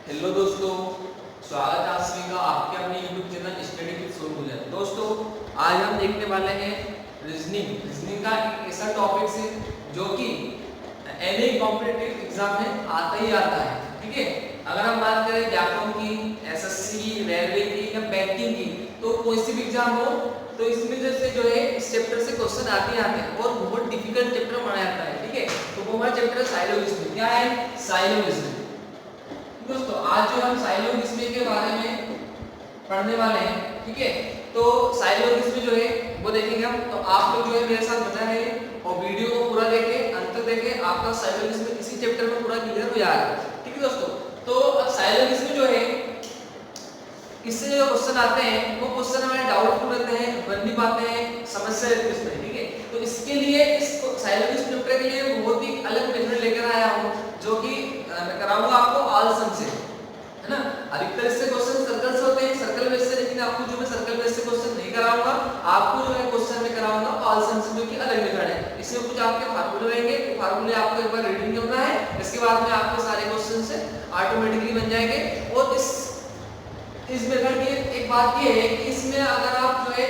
Hello दोस्तों, स्वागत है आप सभी का आपके अपने YouTube channel study with Sonu. दोस्तों, आज हम देखने वाले हैं रीजनिंग का एक ऐसा टॉपिक है जो कि एनी कॉम्पिटिटिव एग्जाम में आता ही आता है। ठीक है, अगर हम बात करें व्याकरण की, एसएससी की, रेलवे की या बैंकिंग की, तो कोई सी भी एग्जाम हो तो इसमें जैसे जो है इस चैप्टर से क्वेश्चन आते हैं और बहुत डिफिकल्ट चैप्टर माना जाता है। ठीक है, तो वो हमारा चैप्टर साइलोजिज्म। क्या है साइलोजिज्म? दोस्तों, आज जो हम साइलोजिज्म के बारे में पढ़ने वाले हैं, ठीक है, तो साइलोजिज्म जो है वो देखेंगे हम। तो आप लोग जो है मेरे साथ बना रहे और वीडियो को पूरा देखें, अंत तक देखें, आपका साइलोजिज्म इसी चैप्टर में पूरा क्लियर हो जाएगा। ठीक है दोस्तों, तो अब साइलोजिज्म जो है इससे जो क्वेश्चन आते हैं वो क्वेश्चन हमारे डाउटफुल रहते हैं, बन नहीं पाते हैं, समस्या रहती है उसमें। ठीक है, तो इसके लिए इस साइलोजिज्म चैप्टर के लिए बहुत ही अलग मेथड लेकर आया हूं, जो कि मैं कराऊंगा आपको ऑल सम से, है ना। अधिकतर इससे क्वेश्चन सर्कल से होते हैं, सर्कल बेस से, लेकिन आपको जो मैं सर्कल बेस से क्वेश्चन नहीं कराऊंगा, आपको जो है क्वेश्चन में कराऊंगा ऑल सम से, जो कि अलग मेथड है। इसमें कुछ आपके फार्मूले रहेंगे, फार्मूले आपको एक बार रीडिंग करना है, इसके बाद में आपके सारे क्वेश्चन से ऑटोमेटिकली बन जाएंगे। और इस मेथड की एक बात ये है कि इसमें अगर आप जो है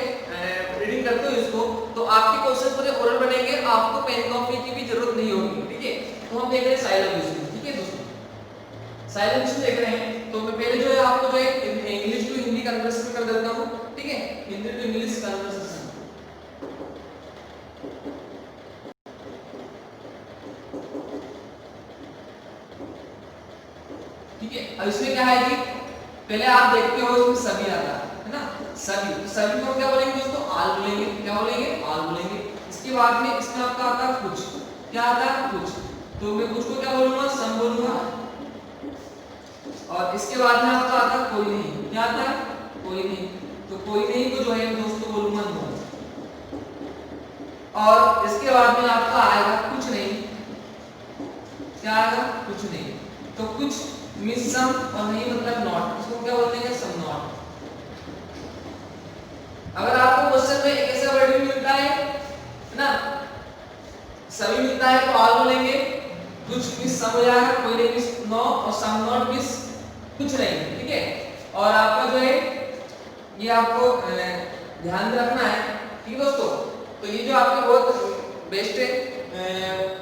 रीडिंग करते हो इसको, तो आपके क्वेश्चन पूरे ओरल बनेंगे, आपको पेन कॉपी की भी जरूरत नहीं होगी। ठीक है, तो हम देख रहे हैं साइलोजिज्म। ठीक है दोस्तों, साइलोजिज्म देख रहे हैं, तो मैं पहले जो है आपको जो है इंग्लिश टू हिंदी कन्वर्सेशन कर देता हूं। ठीक है, हिंदी टू इंग्लिश कन्वर्सेशन। ठीक है, अब इसमें क्या है कि पहले आप देखते हो इसमें सभी आता है ना, सभी को क्या बोलेंगे दोस्तों? ऑल बोलेंगे। क्या बोलेंगे? ऑल बोलेंगे। इसके बाद में इसमें आपका आता है कुछ। क्या आता है? कुछ। तो मैं कुछ को क्या बोलूंगा? सम बोलूंगा। और इसके बाद में आपका आता है कोई नहीं। क्या आता है? कोई नहीं। तो कोई नहीं को जो है दोस्तों बोलूंगा नो। और इसके बाद में आपका आएगा कुछ नहीं। क्या आएगा? कुछ नहीं। तो कुछ मींस सम और नहीं मतलब नॉट, इसको क्या बोलते हैं? Some not. अगर आपको क्वेश्चन में एक ऐसा वर्ड भी मिलता है ना, सभी मिलता है, तो ऑल बोलेंगे, कुछ मींस सम हो जाएगा, कोई नहीं मींस नो, और सम नॉट मींस कुछ नहीं। ठीक है, और आपका जो है ये आपको ध्यान रखना है। ठीक है दोस्तों, तो ये जो आपके बहुत बेस्ट है,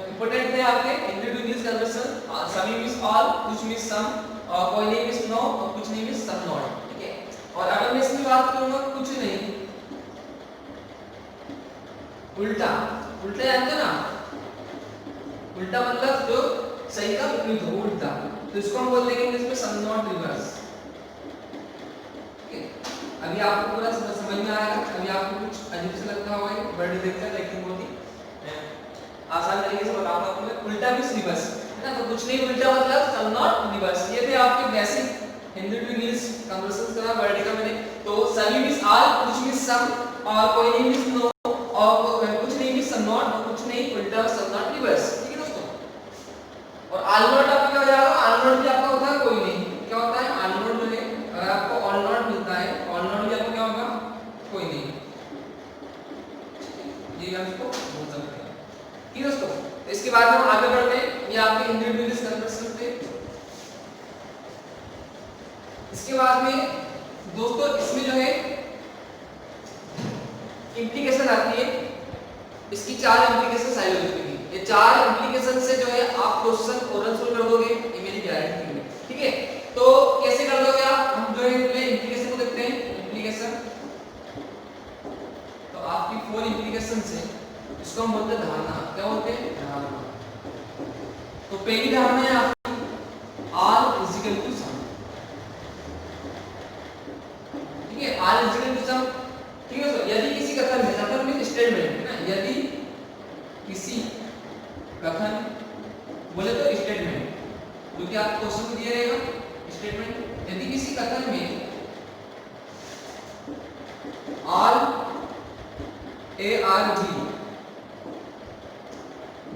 इंपॉर्टेंट है आपके हिंदी टू इंग्लिश कन्वर्सेशन। सभी मींस ऑल, कुछ मींस सम, और कोई नहीं मींस नो, और कुछ नहीं मींस सम नॉट। ठीक है, और अगर मैं इसमें बात करूंगा कुछ नहीं, उल्टा, उल्टा जानते हो ना, उल्टा मतलब जो सही का विपरीत हो, उल्टा, तो इसको हम बोलते हैं इंग्लिश में सम नॉट रिवर्स। ठीक है, अभी आपको पूरा समझ में आएगा। अभी आपको कुछ अजीब से लगता होगा ये वर्ड देखकर, लेकिन बहुत ही आसान तरीके से बताऊंगा आपको। उल्टा मींस रिवर्स, है ना, तो कुछ नहीं उल्टा मतलब सम नॉट रिवर्स। ये थे आपके basic Hindi to English conversation का वर्ड का मैंने। तो सभी मींस ऑल, कुछ मींस सम, और कोई नहीं मींस नो, और कुछ नहीं मींस सम नॉट, और कुछ नहीं उल्टा सम नॉट रिवर्स। ठीक है दोस्तों, और ऑल नॉट आपका क्या हो जाएगा? ऑल नॉट भी आपका होता है कोई नहीं। क्या होता है? ऑल नॉट जो है, अगर आपको ऑल नॉट मिलता है, ऑल नॉट भी आपको क्या होगा? कोई नहीं। ये हम इसको बोल सकते हैं। ठीक है दोस्तों, तो इसके बाद हम आगे बढ़ते हैं, ये आपके हिंदी टू इंग्लिश कन्वर्सेशन पे। इसके बाद में दोस्तों इसमें जो है इंप्लीकेशन आती है, इसकी 4 इंप्लीकेशन साइलोजिज्म की। ये 4 इंप्लीकेशन से जो है आप क्वेश्चन ओरल सोल्व कर दोगे, ये मेरी गारंटी है। ठीक है, तो कैसे कर दोगे आप? हम जो है पहले इंप्लीकेशन को देखते हैं। इंप्लीकेशन, तो आपकी 4 इंप्लीकेशन है, इसको हम बोलते हैं धारणा। क्या बोलते हैं? धारणा। तो पहली धारणा है आपकी all is equal to some. ठीक है, all is equal to some. ठीक है, तो यदि किसी कथन में, कथन में स्टेटमेंट है ना, यदि किसी कथन बोले तो स्टेटमेंट, जो कि आपको क्वेश्चन में दिया रहेगा स्टेटमेंट, यदि किसी कथन में ऑल ए आर बी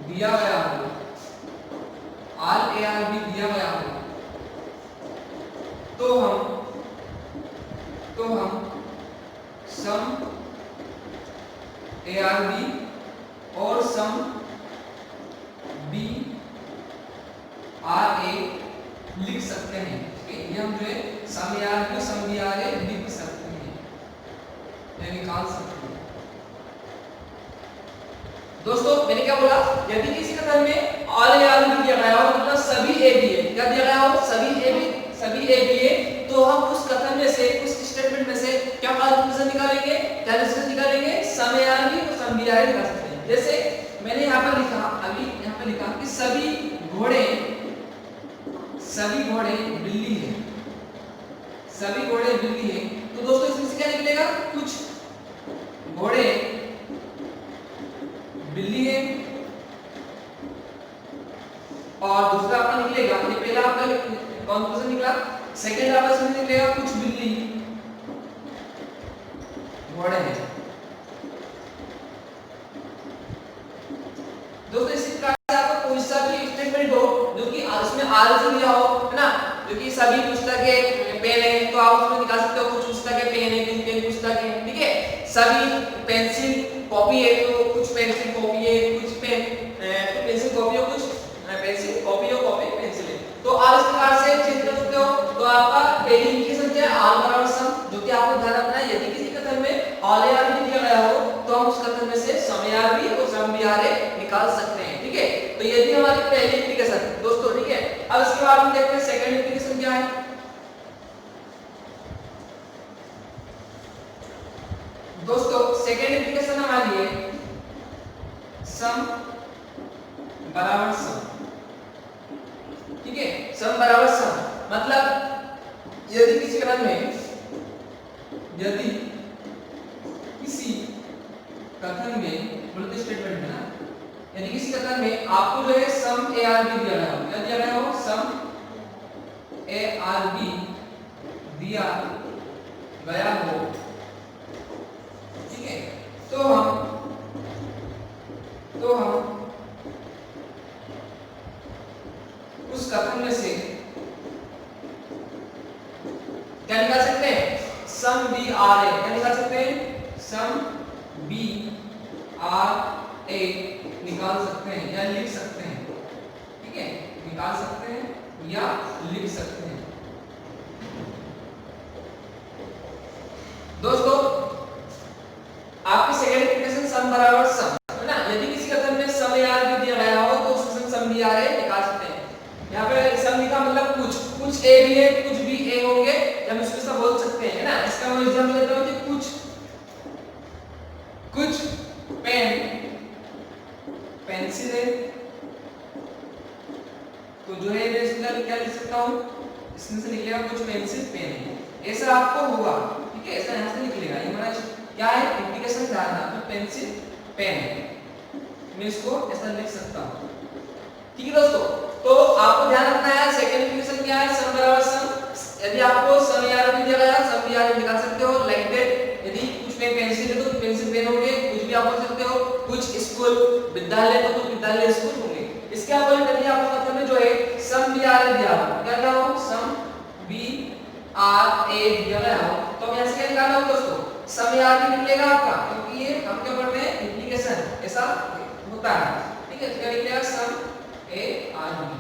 दिया गया हो, ऑल ए आर बी दिया गया हो, तो हम सम ए आर बी और सम बी आर ए लिख सकते हैं। ठीक है, ये हम जो है some A are B some B are A लिख सकते हैं या निकाल सकते हैं। दोस्तों मैंने क्या बोला, यदि किसी कथन में ऑल ए आर बी दिया गया हो, मतलब सभी ए बी है, क्या दिया गया हो, सभी ए बी है, तो हम उस कथन में से, उस स्टेटमेंट में से क्या कंक्लूजन निकालेंगे, क्या रिजल्ट निकालेंगे, सम ए आर बी और सम बी आर ए निकाल सकते हैं। जैसे मैंने यहाँ पर लिखा, अभी यहाँ पे लिखा कि सभी घोड़े बिल्ली है, सभी घोड़े बिल्ली है, तो दोस्तों इसमें से क्या निकलेगा, कुछ घोड़े बिल्ली है, और दूसरा आपका निकलेगा, ये पहला आपका कंक्लूजन निकला, सेकंड आपका इसमें निकलेगा कुछ बिल्ली घोड़े हैं। दोस्तों इसी प्रकार से आपका कोई सा भी स्टेटमेंट हो जो कि उसमें आंसर दिया हो, है ना, जो कि सभी पुस्तकें पेन है, तो आप उसमें निकाल सकते हो कुछ पुस्तकें पेन है, कुछ पेन पुस्तकें, ठीक है, सभी पेंसिल कॉपी है, तो कुछ पेंसिल कॉपी है, कुछ पेंसिल कॉपी और कुछ पेंसिल कॉपी और कॉपी पेंसिल है। तो आप इस प्रकार से चेक कर सकते हो। तो आपका पहली इंडिकेशन क्या है, ऑल बराबर सम, जो कि आपको ध्यान रखना है, यदि किसी कथन में ऑल ए आर बी दिया गया हो तो हम उस कथन में से सम ए आर बी और सम बी आर ए निकाल सकते हैं। ठीक है, तो ये थी हमारी पहली इंडिकेशन दोस्तों। ठीक है, अब इसके बाद हम देखते हैं सेकंड इंडिकेशन क्या है। दोस्तों सेकंड इंडिकेशन हमारी है सम बराबर सम। ठीक है, सम बराबर सम मतलब यदि किसी कथन में, यदि किसी कथन में, बोलते स्टेटमेंट में ना, यदि किसी कथन में आपको जो है सम ए आर बी दिया गया हो, क्या दिया गया हो, सम ए आर बी दिया गया हो, ठीक है, तो हम उस कथन में से क्या निकाल सकते हैं, सम बी आर ए, क्या निकाल सकते हैं, सम बी आर ए निकाल सकते हैं या लिख सकते हैं। ठीक है, निकाल सकते हैं या लिख सकते हैं। दोस्तों आपकी सेकंड इंडिकेशन सम बराबर सम है ना, यदि किसी कथन में सम ए आर बी दिया गया हो तो उसमें सम बी आर ए निकाल सकते हैं। यहाँ पे सम लिखा मतलब कुछ ए भी है, कुछ भी ए होंगे, हम इसको सब बोल सकते हैं, है ना। इसका मैं एग्जांपल देता हूं कि कुछ पेंसिल है, तो जो है मैं इसमें क्या लिख सकता हूं, इसमें से निकलेगा कुछ पेंसिल पेन है, ऐसा आपको होगा। ठीक है, ऐसा यहां से निकलेगा, ये हमारा क्या है, इंडिकेशन ध्यान रखना, तो पेंसिल पेन है, मैं इसको ऐसा लिख सकता हूं। ठीक है दोस्तों, तो आपको ध्यान रखना है सेकंड इंडिकेशन क्या है, सम बराबर सम। यदि आपको सम ए आर बी दिया गया, सम बी आर ए निकाल सकते हो लाइक दैट। यदि कुछ में पेंसिल है तो पेंसिल पेन होंगे, कुछ भी आप बोल सकते हो, कुछ स्कूल विद्यालय तो विद्यालय स्कूल होंगे। इसके अपोजिट यदि आपको कथन में जो है सम बी आर ए दिया हो, क्या दिया हो, सम बी आर ए दिया गया हो, तो हम यहां से क्या निकालना हो दोस्तों, सम ए आर बी निकलेगा आपका, क्योंकि ये हम क्या पढ़ते हैं इंडिकेशन, ऐसा होता है। ठीक है, तो क्या निकलेगा, सम ए आर बी।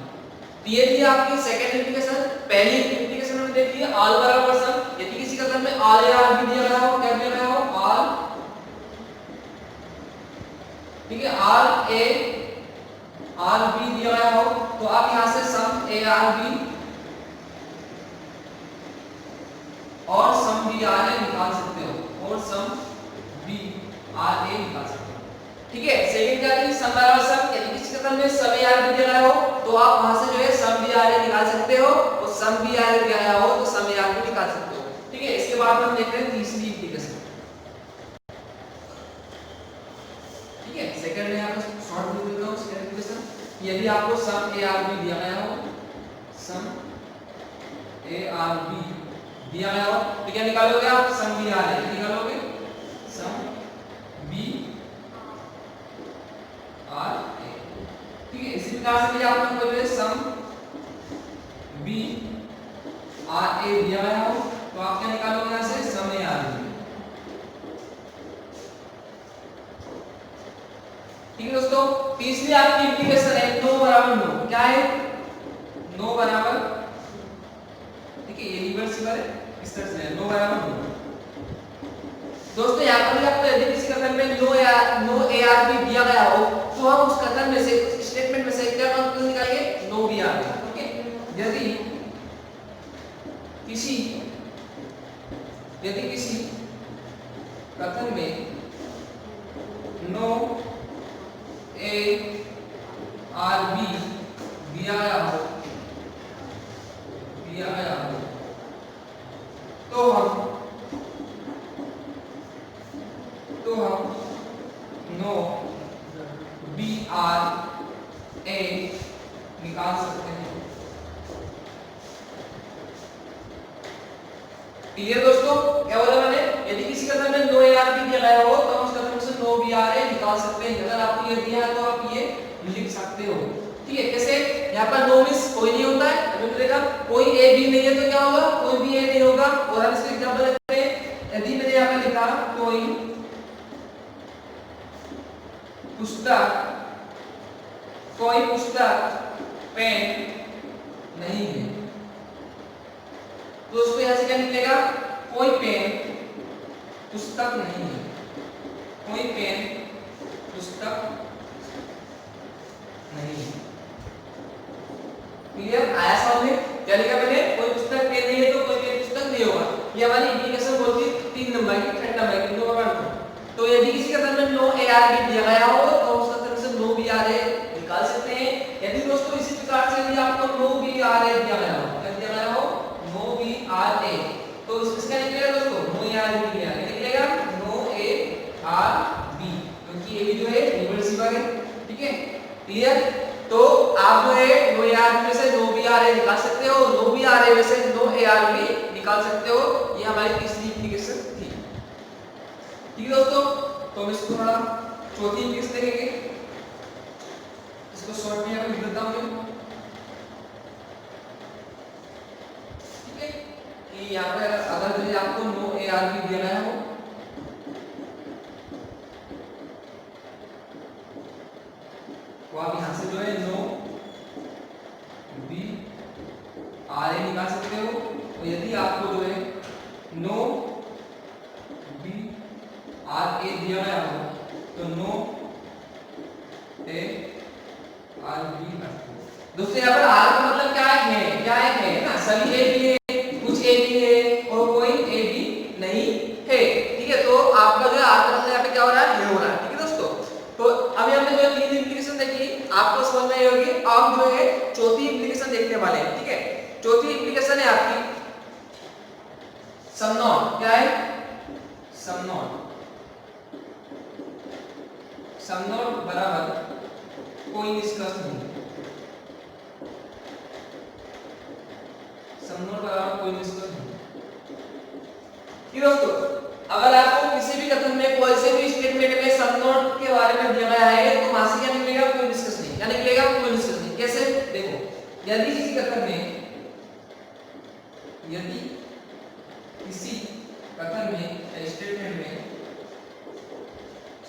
तो ये थी आपकी सेकंड इंडिकेशन। पहली इंडिकेशन हमने देखी है ऑल बराबर सम, यदि किसी कथन में ऑल ए आर बी दिया गया हो, क्या दिया गया हो, ऑल, ठीक है, ऑल ए आर बी दिया गया हो, तो आप यहां से सम ए आर बी और सम बी आर ए निकाल सकते हो, और सम बी आर ए निकाल सकते हो। ठीक है, सेकंड क्या थी, सम बराबर सम, यदि किसी कथन में सम ए आर बी दिया गया हो तो आप वहां से जो है सम बी आर ए निकाल सकते हो, और सम बी आर ए दिया गया हो तो सम ए आर बी निकाल सकते हो। ठीक है, इसके बाद हम देखते हैं तीसरी इंडिकेशन। ठीक है, सेकंड में यहां पर शॉर्ट में देता हूं सेकंड इंडिकेशन, यदि आपको सम ए आर बी दिया गया हो, सम ए आर बी दिया गया हो, तो क्या निकालोगे आप, सम बी आर ए निकालोगे, सम बी आर ए। ठीक है, इसी प्रकार से भी आपको बोले सम बी आर ए दिया गया हो, तो आप क्या निकालोगे यहां से, सम ए आर बी। ठीक है दोस्तों, तीसरी आपकी इंडिकेशन है नो बराबर नो। क्या है, नो बराबर है, ये रिवर्सिबल है, इस तरह से नो बराबर नो। दोस्तों यहाँ पर भी आपको यदि किसी कथन में नो ए आर बी दिया गया हो तो हम उस कथन में से उस स्टेटमेंट में से क्या कंक्लूजन निकालेंगे, no B are B. Okay, यदि किसी कथन में नो ए आर बी दिया गया हो तो हम नो बी आर ए निकाल सकते हैं। क्लियर दोस्तों, क्या बोला मैंने, यदि किसी कथन में नो ए आर बी दिया गया हो तो हम उस कथन से नो बी आर ए निकाल सकते हैं। अगर आपको ये दिया है तो आप ये लिख सकते हो। ठीक है, कैसे, यहाँ पर नो मींस कोई नहीं होता है, अभी मिलेगा कोई ए बी नहीं है तो क्या होगा, कोई भी ए नहीं होगा। और हम इसका एग्जांपल लेते हैं, यदि मैंने यहाँ पे लिखा कोई पुस्तक पेन नहीं है, तो उसको यहाँ से क्या निकलेगा, कोई पेन पुस्तक नहीं है, कोई पेन पुस्तक नहीं है। क्लियर आया सामने, क्या लिखा मैंने, कोई पुस्तक पेन नहीं है तो कोई पेन पुस्तक नहीं होगा। ये हमारी इंडिकेशन बोलती है 3 नंबर की, थर्ड नंबर की, नो बराबर नो। तो यदि किसी कथन में नो ए आर बी दिया गया हो तो उस कथन से नो बी आर ए निकाल सकते हैं। यदि दोस्तों इसी प्रकार से यदि आपको नो बी आर ए दिया गया हो, क्या दिया गया हो, नो बी आर ए, तो इसका निकलेगा दोस्तों नो ए आर बी निकलेगा नो ए आर बी, क्योंकि ये भी जो है रिवर्सिबल है। ठीक है, क्लियर। तो आप जो है नो ए आर बी में से नो बी आर ए निकाल सकते हो, नो बी आर ए में से नो ए आर बी निकाल सकते हो। ये हमारी तीसरी एप्लीकेशन थी। ठीक है दोस्तों, तो हम इसको थोड़ा चौथी एप्लीकेशन देखेंगे, इसको शॉर्ट में लिख देता हूं। ठीक है, कि यहाँ पर अगर जो आपको नो ए आर बी दिया गया हो तो आप यहाँ से जो है नो बी आर ए निकाल सकते हो। और यदि आपको जो है नो बी आर ए दिया गया हो तो नो ए आर बी। दोस्तों यहाँ पर आर का मतलब क्या है, ना, सभी ए बी है, कुछ ए बी है और कोई ए बी नहीं है। ठीक है, तो आपका जो है आर का मतलब यहाँ पे क्या हो रहा है, ये हो रहा है। ठीक है दोस्तों, तो अभी हमने जो 3 एप्लीकेशन देखी, आपको समझ में आई होगी। अब जो है चौथी एप्लीकेशन देखने वाले हैं। ठीक है, चौथी एप्लीकेशन है आपकी सम नॉट। क्या है, सम नॉट बराबर कोई निष्कर्ष नहीं, सम नॉट बराबर कोई निष्कर्ष नहीं। ठीक दोस्तों, अगर आपको किसी भी कथन में कोई से भी स्टेटमेंट में सम नॉट के बारे में दिया गया है तो वहां से क्या निकलेगा, कोई निष्कर्ष नहीं। क्या निकलेगा, कोई निष्कर्ष नहीं। कैसे, देखो, यदि किसी कथन में स्टेटमेंट में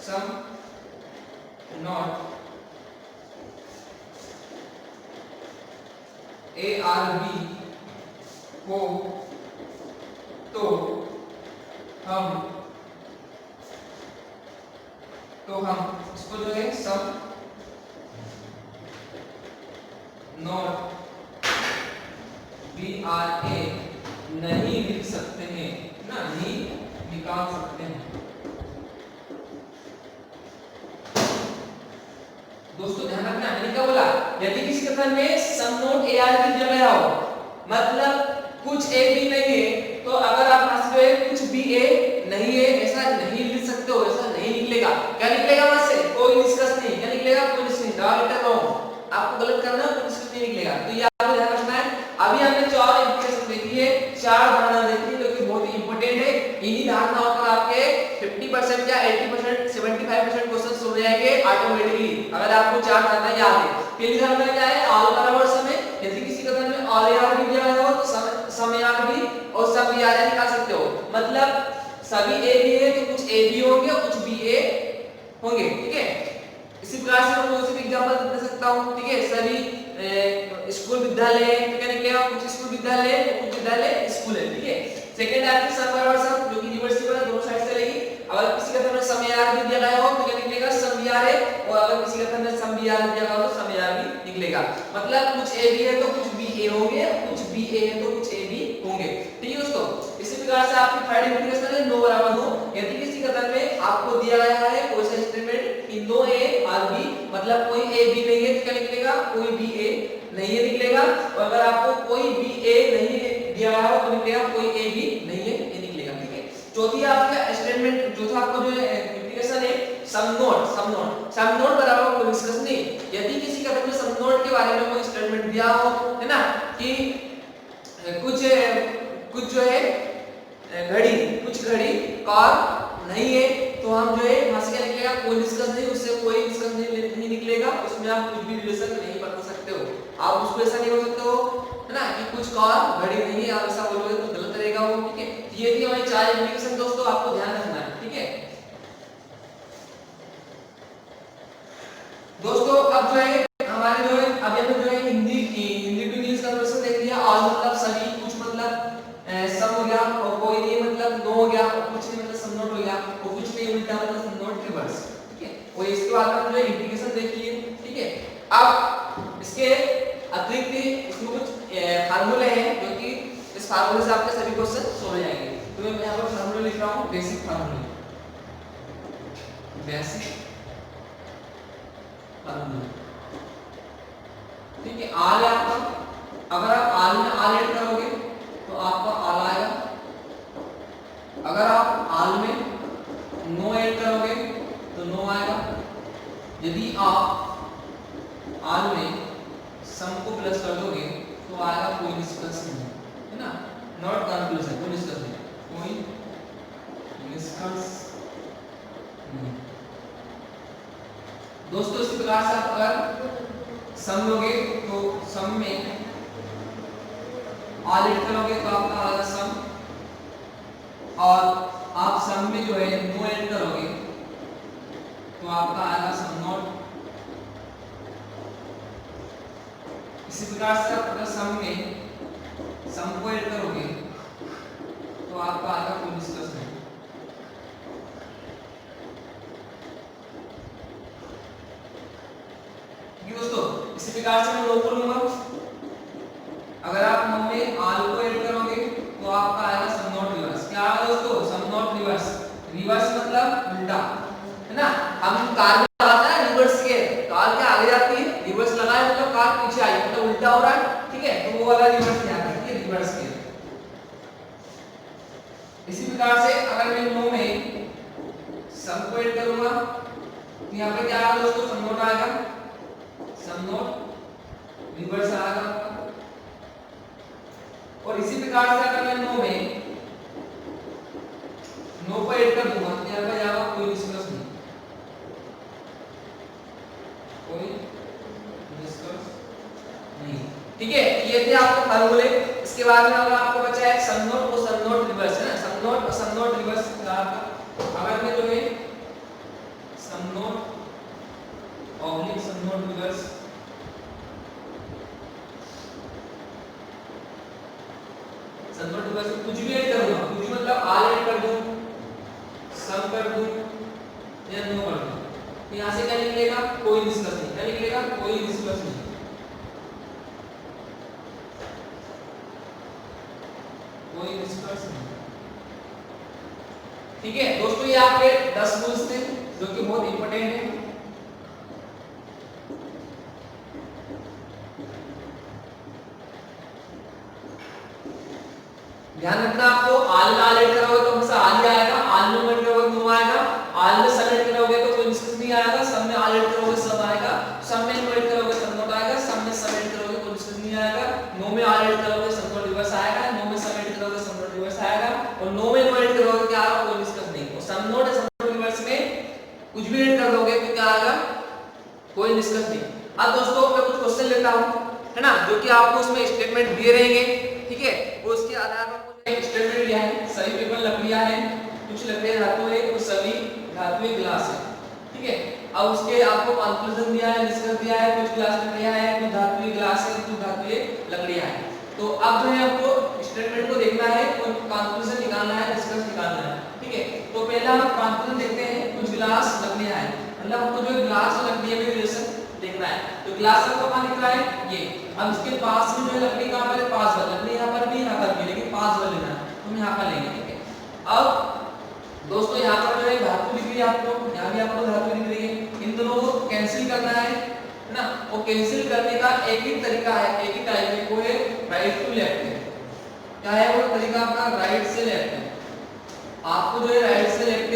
some not A are B हो तो हम इसको जो है some not B are A नहीं लिख सकते हैं ना, नहीं निकाल सकते हैं। दोस्तों ध्यान रखना, मैंने क्या बोला, यदि किसी कथन में some not A are B दिया गया हो, मतलब कुछ ए बी नहीं है, तो अगर आप पास में कुछ बी ए नहीं है ऐसा नहीं लिख सकते हो, ऐसा नहीं निकलेगा। क्या निकलेगा वहां से, कोई निष्कर्ष नहीं। क्या निकलेगा, कोई निष्कर्ष नहीं। आपको गलत करना, कोई निष्कर्ष नहीं निकलेगा। तो ये आपको ध्यान रखना है। अभी हमने 4 एप्लीकेशन देखी है, 4 धारणा देखी है, जो कि बहुत ही इंपॉर्टेंट है। इन्हीं धारणाओं पर आपके 50% या 80%, 75% क्वेश्चन हो जाएंगे ऑटोमेटिकली, अगर आपको 4 धारणा याद है। पहली धारणा क्या है, ऑल बराबर समय। यदि किसी कथन में ऑल ए आर बी दिया गया हो तो सम ए आर बी और सब बी आर ए निकाल सकते हो। मतलब सभी ए बी है तो कुछ ए बी होंगे और कुछ बी ए होंगे। ठीक है, इसी प्रकार से मैं कोई एग्जांपल दे सकता हूं। ठीक है, सभी स्कूल विद्यालय, क्या निकलेगा, कुछ स्कूल विद्यालय कुछ विश्वविद्यालय स्कूल है, ठीक है। सेकंड है आपकी सम बराबर सम, जो कि रिवर्सिबल है, दोनों साइड से लेगी। अगर किसी कथन में सम यार भी दिया गया हो तो क्या निकलेगा, सम यार है, और अगर किसी कथन में सम यार दिया गया हो तो सम यार भी निकलेगा। मतलब कुछ ए बी है तो कुछ बी ए होंगे, कुछ बी ए है तो कुछ ए बी होंगे, ठीक है दोस्तों। इसी प्रकार से आपकी थर्ड इंटीग्रेशन है नो बराबर नो। यदि किसी कथन में आपको दिया गया है कोई सा स्टेटमेंट कि नो ए और बी, मतलब कोई ए बी नहीं है तो क्या निकलेगा, कोई बी ए नहीं है निकलेगा। और अगर आपको कोई बी ए नहीं दिया गया हो तो निकलेगा कोई ए बी नहीं है ये निकलेगा, ठीक है। चौथी आपका स्टेटमेंट, चौथा आपको जो इंटीग्रेशन है सम नोट बराबर कोई डिस्कस नहीं। यदि किसी कथन में सम नोट के बारे में कोई स्टेटमेंट दिया हो, है ना, कि कुछ जो है कुछ घड़ी कार नहीं है, तो हम जो है वहां से क्या निकलेगा, कोई डिस्कस नहीं, उससे कोई डिस्कस नहीं निकलेगा। उसमें आप कुछ भी रिलेशन नहीं बता सकते हो, आप उसको ऐसा नहीं बोल सकते हो, है ना, कि कुछ कार घड़ी नहीं है, आप ऐसा बोलोगे तो गलत रहेगा वो, ठीक है। ये थी हमारी 4 इंडिकेशन दोस्तों, आपको ध्यान रखना है, ठीक है दोस्तों। अब जो है हमारे जो है अब यहाँ जो है हिंदी टू इंग्लिश कन्वर्सेशन देख लिया। और मतलब सभी, कुछ मतलब सम हो गया, और कोई नहीं मतलब नो हो गया, और कुछ नहीं मतलब सम नॉट हो गया, और कुछ नहीं उल्टा मतलब सम नॉट रिवर्स, ठीक है। और इसके बाद हम जो है इंटीग्रेशन देख लिए, ठीक है। अब इसके अतिरिक्त इसमें कुछ फार्मूले हैं जो कि इस फार्मूले से आपके सभी क्वेश्चन सॉल्व हो जाएंगे। तो मैं यहाँ पर फार्मूला लिख रहा हूँ, बेसिक फार्मूला, ठीक है। आल है आपका, अगर आप आल में आल ऐड करोगे तो आपका आल आएगा। अगर आप आल में नो ऐड करोगे तो नो आएगा। यदि आप आल में सम को प्लस कर दोगे तो आएगा कोई निष्कर्ष नहीं, है ना, नॉट कंक्लूजन, कोई निष्कर्ष नहीं, कोई निष्कर्ष नहीं दोस्तों। इसी प्रकार से आप अगर सम लोगे तो सम में आल ऐड करोगे तो आपका आएगा सम, और आप सम में जो है नो ऐड करोगे तो आपका आएगा सम नॉट। इसी प्रकार से आप अगर सम में सम को ऐड करोगे तो आपका आएगा कोई निष्कर्ष नहीं। दोस्तों इसी प्रकार से मैं नो को लूंगा। अगर आप नो में आल को ऐड करोगे तो आपका आएगा सम नॉट रिवर्स। क्या आएगा दोस्तों, सम नॉट रिवर्स। रिवर्स मतलब उल्टा, है ना। हम कार में लगाते हैं रिवर्स के, कार के आगे जाती है, रिवर्स लगाए मतलब कार पीछे आई, मतलब उल्टा हो रहा है, ठीक है। तो वो वाला रिवर्स क्या है, ये रिवर्स के। इसी प्रकार से अगर मैं नो में सम को ऐड करूंगा तो यहाँ पे क्या आएगा दोस्तों, सम नॉट आएगा, सम नॉट रिवर्स आएगा। और इसी प्रकार से अगर मैं नो में नो को ऐड कर दूंगा तो यहाँ पे जाएगा कोई निष्कर्ष नहीं, कोई निष्कर्ष नहीं, ठीक है। ये थे आपके फार्मूले। इसके बाद में अगर आपको बचा है सम नॉट और सम नॉट रिवर्स, है ना, सम नॉट और सम नॉट रिवर्स। अगर मैं जो है some not oblique some not reverse, some not reverse कुछ भी ऐड करूंगा, कुछ मतलब आल ऐड कर दूं, सम कर दूं या नो कर दूं, तो यहां से क्या निकलेगा, कोई निष्कर्ष नहीं। क्या निकलेगा, कोई निष्कर्ष नहीं, कोई निष्कर्ष नहीं, ठीक है दोस्तों। ये आपके 10 रूल्स थे जो कि बहुत इंपॉर्टेंट है। ध्यान रखना आपको, आल में आल ऐड करोगे तो हमेशा आल ही आएगा, आल में ऐड करोगे तो नो आएगा, आल में सम ऐड करोगे तो कोई निष्कर्ष नहीं आएगा, सम में आल ऐड करोगे सम आएगा, सम में नो ऐड करोगे सम नॉट आएगा, सम में सम ऐड करोगे कोई निष्कर्ष नहीं आएगा, नो में आल ऐड करोगे सम नॉट रिवर्स आएगा, नो में सम ऐड करोगे सम नॉट रिवर्स आएगा, और नो में नो ऐड करोगे क्या आएगा, कोई निष्कर्ष नहीं। और सम नॉट या सम नॉट रिवर्स में कुछ भी ऐड कर दोगे तो क्या आएगा, कोई निष्कर्ष नहीं। अब दोस्तों मैं कुछ क्वेश्चन लेता हूं, है ना, जो कि आपको उसमें स्टेटमेंट दिए रहेंगे, ठीक है। और उसके आधार पर एक स्टेटमेंट दिया है, सभी पेपर लकड़ियां हैं, कुछ लकड़ियां धातु है, कुछ सभी धातु ग्लास है, ठीक है। अब उसके आपको कंक्लूजन दिया है, निष्कर्ष दिया है, कुछ ग्लास लकड़ियां है, कुछ धातु ग्लास है, कुछ धातु लकड़ियां है। तो अब जो है आपको स्टेटमेंट को देखना है और कंक्लूजन निकालना है, निष्कर्ष निकालना है। ठीक है, तो पहला हम कंक्लूजन देखते हैं। कुछ गिलास लकड़ियां हैं, मतलब हमको जो गिलास और लकड़ियां में रिलेशन देखना है। तो गिलास आपको कहां दिख रहा है, ये। अब इसके पास में जो है लकड़ी कहां पर है, पास वाली लकड़ी यहां पर भी, यहां पर भी, लेकिन पास वाली लेना है, तो हम यहां पर लेंगे। ठीक है, अब दोस्तों यहां पर जो है धातु दिख रही है आपको, यहां भी आपको धातु दिख रही है। इन दोनों को कैंसिल करना है ना। वो कैंसिल करने का एक ही तरीका है, एक ही टाइप है, वो है राइट टू लेफ्ट है। क्या है वो तरीका आपका, राइट से लेफ्ट है। आपको जो है राइट से लेफ्ट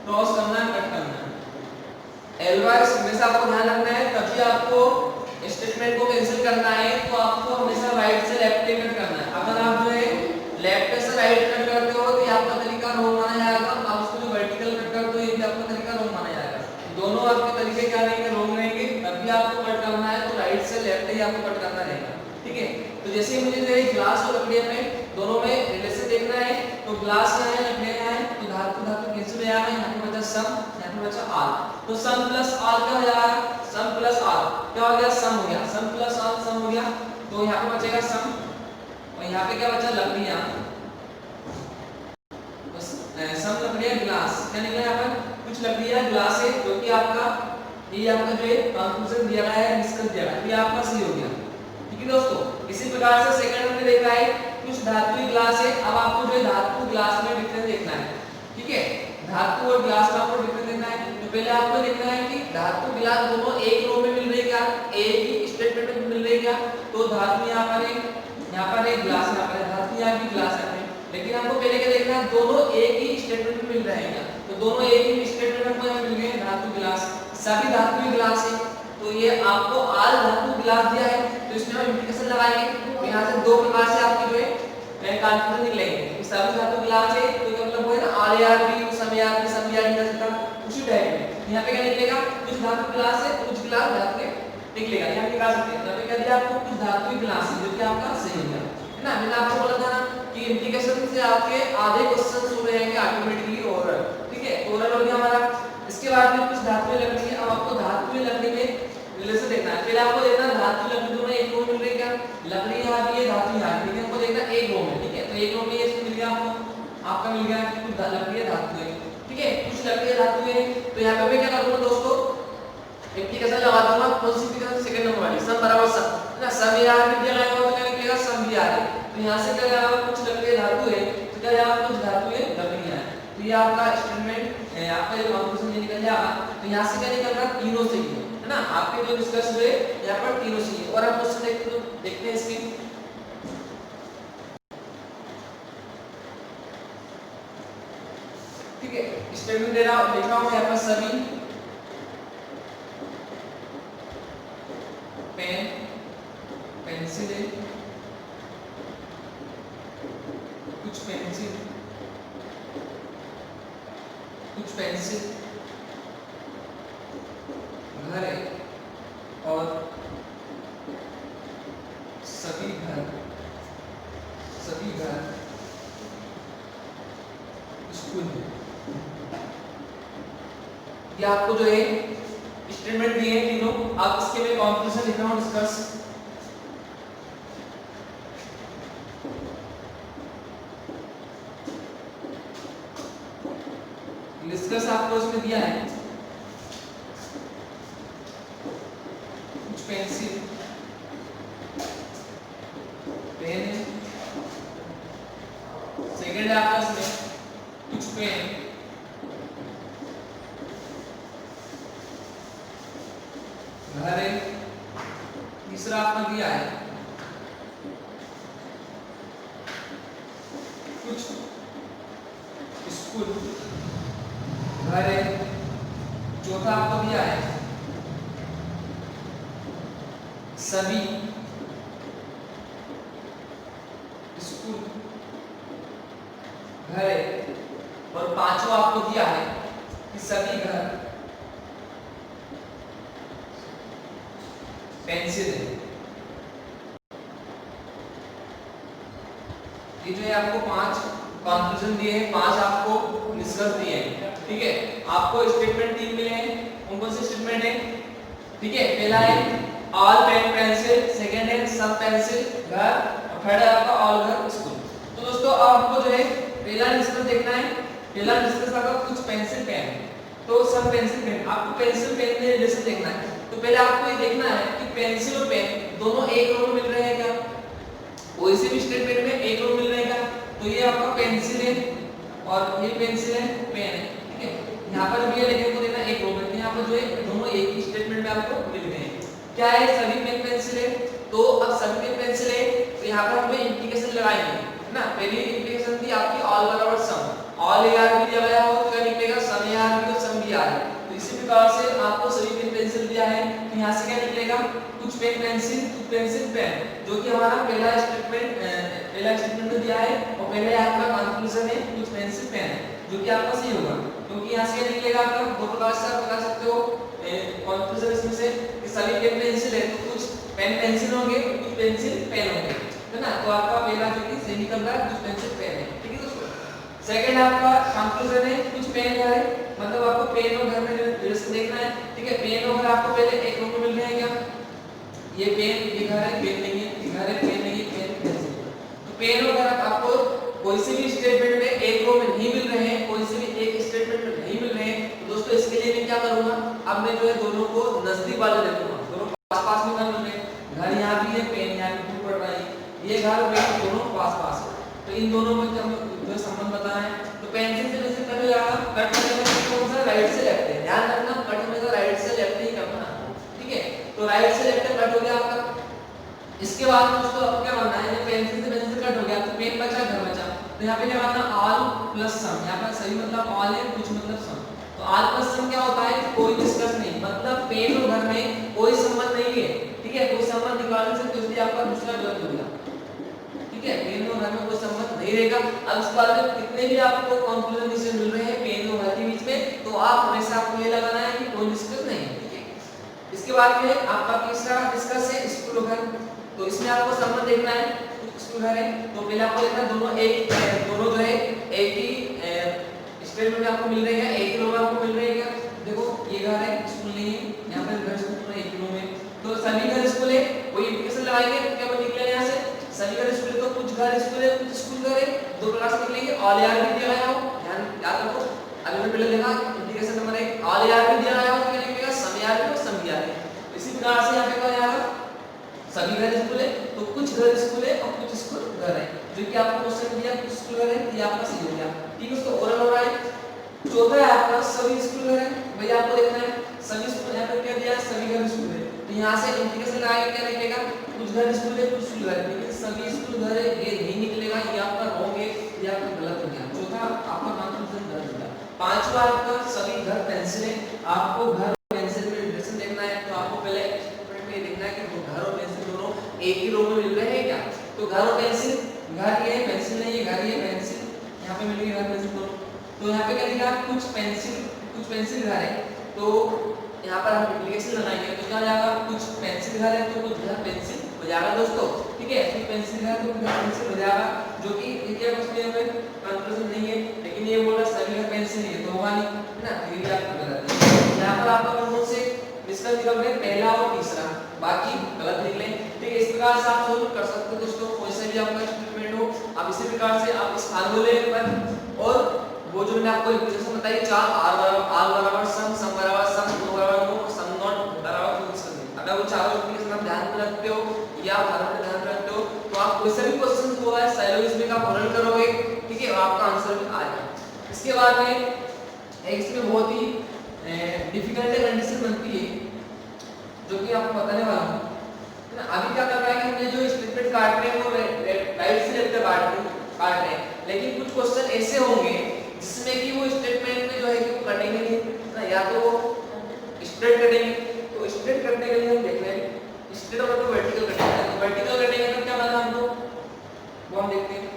क्रॉस करना है, कट करना है। एलवाइस हमेशा आपको ध्यान रखना है, कभी आपको स्टेटमेंट को कैंसिल करना है तो आपको हमेशा राइट से लेफ्ट कट करना है। अगर आप जो है लेफ्ट से राइट कट करते हो तो ये आपका तरीका रॉन्ग माना जाएगा। आप उसको जो वर्टिकल कट करते हो ये भी आपका तरीका रॉन्ग माना जाएगा। दोनों आपके तरीके क्या रहेंगे, रॉन्ग रहेंगे। कभी आपको कट करना है तो राइट से लेफ्ट ही आपको कट करना रहेगा। ठीक है, तो जैसे मुझे जो है ग्लास और लकड़ियां में दोनों में रिलेशन देखना है, तो ग्लास यहाँ है, लकड़ियां यहाँ है, तो धातु धातु कैंसिल हो जाएगा। यहाँ पे बचा सम, यहाँ पे बचा आल, तो सम प्लस आल क्या हो जाएगा, सम प्लस आल क्या हो गया, सम हो गया। सम प्लस आल सम हो गया, तो यहाँ पे बचेगा सम, और यहाँ पे क्या बचा, लकड़ियां। सम लकड़ियां गिलास, क्या निकला यहाँ पर, कुछ लकड़ियां गिलास है, जो कि आपका ये आपका जो है कंक्लूजन दिया गया है, निष्कर्ष दिया गया है, ये आपका सही हो गया। ठीक है दोस्तों, इसी प्रकार से सेकंड हमने देखा है कुछ धातु गिलास है। अब आपको जो है धातु गिलास में डिफरेंस देखना है। ठीक है, धातु और गिलास में आपको डिफरेंस देखना है। तो पहले आपको देखना है कि धातु गिलास दोनों एक रो में मिल रही है क्या, एक ही स्टेटमेंट में मिल रही है क्या। तो धातु यहाँ पर है, यहाँ पर एक गिलास, यहाँ पर धातु, यहाँ भी गिलास है। लेकिन हमको पहले क्या देखना है, दोनों एक ही स्टेटमेंट में मिल रहे हैं क्या। तो दोनों एक ही स्टेटमेंट में मिल गए, धातु गिलास, सभी धातु गिलास है। तो ये आपको आल धातु गिलास दिया है, तो इसमें हम इंप्लीकेशन लगाएंगे। तो यहाँ से दो प्रकार से आपकी जो है कंक्लूजन निकलेंगे। सभी धातु गिलास है तो क्या मतलब वो है ना, आल यार भी, सम यार भी, सम यार भी, उसी टाइप में यहाँ पे क्या निकलेगा, कुछ धातु गिलास है, कुछ गिलास धातु निकलेगा। यहाँ पे निकाल सकते हैं। यहाँ पे क्या दिया आपको, कुछ धातु गिलास है, जो कि आपका सही हो गया है ना। मैंने आपको बोला था ना कि इंप्लीकेशन से आपके आधे क्वेश्चन हो जाएंगे ऑटोमेटिकली ओरल। ठीक है, ओरल हो गया हमारा। इसके बाद में कुछ धातु लकड़ी है। अब आपको धातु लकड़ी में रिलेशन देखना है। पहले आपको देखना है धातु लकड़ी दोनों एक रो में मिल रही है क्या, लकड़ी यहाँ भी है, धातु यहाँ भी है, हमको देखना है एक रो में। ठीक है, तो एक रो में ये मिल गया आपको, आपका मिल गया कुछ लकड़ी है, धातु है। ठीक है, कुछ लकड़ी है, धातु है। तो यहाँ पे मैं क्या करूँगा दोस्तों, इंप्लीकेशन लगा दूंगा। कौन सी इंप्लीकेशन, सेकंड नंबर वाली, सम बराबर सम है ना। सम यहाँ भी दिया गया तो क्या निकलेगा, सम भी आ रहा है। तो यहाँ से क्या जाएगा, कुछ लकड़ी धातु है, तो क्या जाएगा, कुछ धातु है, लकड़ियां है। तो ये आपका स्टेटमेंट है, आपका जो कंक्लूजन निकल जाएगा। तो यहाँ से क्या निकल रहा है, तीनों से ही है ना। आपके जो डिस्कस हुए यहाँ पर तीनों से ही। और हम क्वेश्चन देखते हैं इसके। ठीक है, स्टेटमेंट दे रहा हूं, लिख रहा हूं यहाँ पर सभी पेन पेंसिल, कुछ पेंसिल, कुछ पेंसिल घर है, और सभी घर स्कूल है। ये आपको जो है स्टेटमेंट दिए हैं तीनों। आप इसके में कंक्लूजन लिख रहा हूं, डिस्कस। डिस्कस आपको इसमें दिया है कुछ पेंसिल, पेन है। सेकेंड है आपका इसमें कुछ पेन, घर है। तीसरा आपने दिया है कुछ स्कूल, घर है। चौथा आपको दिया है सभी स्कूल, घर है। और पांचवा आपको दिया है कि सभी घर पेंसिल है। ये जो है आपको 5 कंक्लूजन दिए हैं, 5 आपको निष्कर्ष दिए हैं। ठीक है, आपको स्टेटमेंट 3 मिले हैं। कौन से स्टेटमेंट है, ठीक है। पहला है ऑल पेन पेंसिल, सेकंड है सब पेंसिल घर, और थर्ड है आपका ऑल घर स्कूल। दोस्तों अब आपको जो है पहला डिस्कस देखना है। पहला डिस्कस आपका कुछ पेंसिल पेन, तो सब पेंसिल पेन, आपको पेंसिल पेन में रिलेशन देखना है। तो पहले आपको ये देखना है कि पेंसिल और पेन दोनों एक रो में मिल रहे हैं क्या, कोई से भी स्टेटमेंट में एक रो मिल रहे हैं क्या। तो ये आपका पेंसिल है और ये पेंसिल है, पेन है, ठीक है। यहाँ पर भी लेकिन को देखना एक रो में, यहाँ पर जो है दोनों एक ही स्टेटमेंट में आपको मिल गए हैं। क्या है, सभी पेन पेंसिल है। तो अब सभी पेन पेंसिल है तो यहाँ पर हमें इंप्लीकेशन लगाएंगे, है ना। पहली इंप्लीकेशन थी आपकी ऑल बराबर सम, ऑल यार भी दिया गया हो तो क्या निकलेगा, सम यार भी तो सम भी यार है। तो इसी प्रकार से आपको सभी पेन पेंसिल दिया है तो यहाँ से क्या निकलेगा, कुछ पेन पेंसिल कुछ पेंसिल पेन, जो कि हमारा पहला स्टेटमेंट दिया है और पहले आपका कंक्लूजन है कुछ पेंसिल पेन है, जो कि आपका सही होगा। क्योंकि यहाँ से क्या निकलेगा आपका, दो प्रकार से आप बता सकते हो कंक्लूजन इसमें से कि सभी पेन पेंसिल है तो कुछ पेन पेंसिल होंगे कुछ पेंसिल पेन होंगे, है ना। तो आपका पहला जो कि सही निकल रहा है कुछ पेंसिल पेन है, ठीक है दोस्तों। सेकंड आपका कंक्लूजन है कुछ पेन घर है, मतलब आपको पेन और घर में रिलेशन देखना है, ठीक है। पेन और घर आपको पहले एक रो में मिल रहे हैं क्या, ये पेन ये घर है, पेन नहीं है, ये घर है, पेन नहीं है, पेन पेंसिल। तो पेन और घर आपको कोई से भी स्टेटमेंट में एक रो में नहीं मिल रहे हैं, कोई से भी एक स्टेटमेंट में नहीं मिल रहे हैं। तो दोस्तों इसके लिए मैं क्या करूंगा, अब मैं जो है दोनों को नजदीक वाले देखूंगा, दोनों पास में घर मिल रहे हैं, घर यहाँ भी है, पेन यहाँ भी दूर पड़ रहा है, ये घर पेन दोनों पास है। तो इन दोनों में हम जो संबंध बताना है, तो पेंसिल से वैसे कट हो जाएगा, कट करने का कौन सा, राइट से लेफ्ट है, ध्यान रखना कट में तो राइट से लेफ्ट ही करना, ठीक है। तो राइट से लेफ्ट कट हो गया आपका। इसके बाद दोस्तों अब क्या करना है, पेंसिल से पेंसिल कट हो गया तो पेन बचा घर बचा, तो यहाँ पे क्या करना, ऑल प्लस सम, यहाँ पर सही मतलब ऑल है, कुछ मतलब सम। तो ऑल प्लस सम क्या होता है, कोई डिस्कस नहीं, मतलब पेन और घर में कोई संबंध नहीं है, ठीक है। कोई संबंध निकाल नहीं सकते, इसलिए आपका दूसरा गलत हो गया, ठीक है। पेन और घर में कोई संबंध नहीं रहेगा। अब इस बार में कितने भी आपको कंक्लूजन जिसे मिल रहे हैं पेन और घर के बीच में, तो आप हमेशा आपको ये लगाना है कि कोई डिस्कस नहीं है, ठीक है। इसके बाद में आपका तीसरा डिस्कस है स्कूल और घर, तो इसमें आपको संबंध देखना है स्कूल घर है, तो पहले आपको देखना दोनों जो है एक ही स्टेटमेंट में आपको मिल रहे हैं, एक ही रो में आपको मिल रहे हैं। देखो ये घर है, स्कूल नहीं है, यहाँ पर घर स्कूल एक ही रो में, तो सभी घर स्कूल है, कोई इंप्लीकेशन लगाएंगे क्या निकलेगा यहाँ से, सभी घर स्कूल है तो कुछ घर स्कूल है कुछ स्कूल घर है, दो प्रकार से निकलेंगे। ऑल यार भी दिया गया हो, ध्यान याद रखो, अभी मैं पहले देखा इंप्लीकेशन नंबर 1 ऑल यार भी दिया गया हो तो क्या निकलेगा, सम यार भी और सम यार है। इसी प्रकार से यहाँ पे क्या आएगा, सभी घर स्कूल है तो कुछ घर स्कूल है और कुछ स्कूल घर है, जो कि आपको क्वेश्चन दिया कुछ स्कूल घर है, ये आपका सही हो गया, ठीक है। उसको ओरल हो रहा है। चौथा है आपका सभी स्कूल घर है, भैया आपको देखना है सभी स्कूल, यहाँ पे क्या दिया, सभी घर स्कूल है, तो यहाँ से इंप्लीकेशन लगाएंगे क्या निकलेगा, कुछ घर स्कूल है कुछ स्कूल घर है, लेकिन सभी स्कूल घर है ये नहीं निकलेगा, ये आपका रॉन्ग है, ये आपका गलत हो गया। चौथा आपका कंक्लूजन गलत हो गया। पांचवा आपका सभी घर पेंसिल है, आपको घर पेंसिल में रिलेशन देखना है, तो आपको पहले स्टेटमेंट में देखना है कि घर और पेंसिल दोनों एक ही रो में मिल रहे हैं क्या। तो घर और पेंसिल, घर ये पेंसिल नहीं है, घर ये पेंसिल, यहाँ पे मिल गई घर पेंसिल दोनों। तो यहाँ पे क्या दिखा, कुछ पेंसिल घर है, तो यहाँ पर हम इंप्लीकेशन लगाएंगे तो क्या हो जाएगा, कुछ पेंसिल घर है तो कुछ घर पेंसिल हो जाएगा दोस्तों, ठीक है। कुछ पेंसिल घर तो कुछ घर पेंसिल हो जाएगा, जो कि देखिए उसमें हमें कंक्लूजन नहीं है, लेकिन ये बोल रहा सभी घर पेंसिल है तो होगा नहीं, है ना, ये भी आपको गलत है। यहाँ पर आपका कौन से डिस्कस निकल रहे पहला और तीसरा, बाकी गलत निकले, ठीक है। इस प्रकार से आप सोल्व कर सकते हो दोस्तों, कोई से भी आपका स्टेटमेंट हो, आप इसी प्रकार से आप इस फार्मूले पर और वो जो मैंने आपको इक्वेशन बताई चार आर बराबर सम, सम बराबर सम, नो बराबर नो, सम नॉट बराबर फॉल्स कर दें। अगर वो चारों इक्वेशन आप ध्यान में रखते हो या फार्मूला में ध्यान में रखते हो तो आप कोई से भी क्वेश्चन हुआ है साइलोजिज्म का फॉर्मूला करोगे, ठीक है, आपका आंसर भी आ जाएगा। इसके बाद में इसमें बहुत ही डिफिकल्ट कंडीशन बनती है जो कि आपको बताने वाला हूं, है ना। अभी क्या कर रहा है कि हमने जो स्टेटमेंट काट रहे हैं वो राइट से लेफ्ट काट रहे हैं, लेकिन कुछ क्वेश्चन ऐसे होंगे जिसमें कि वो स्टेटमेंट में जो है कि वो कटेंगे नहीं ना, या तो स्ट्रेट कटेंगे, तो स्ट्रेट करने के लिए हम देख रहे हैं स्ट्रेट और तो वर्टिकल कटेंगे, तो वर्टिकल कटेंगे तो क्या बना हमको वो हम देखते हैं।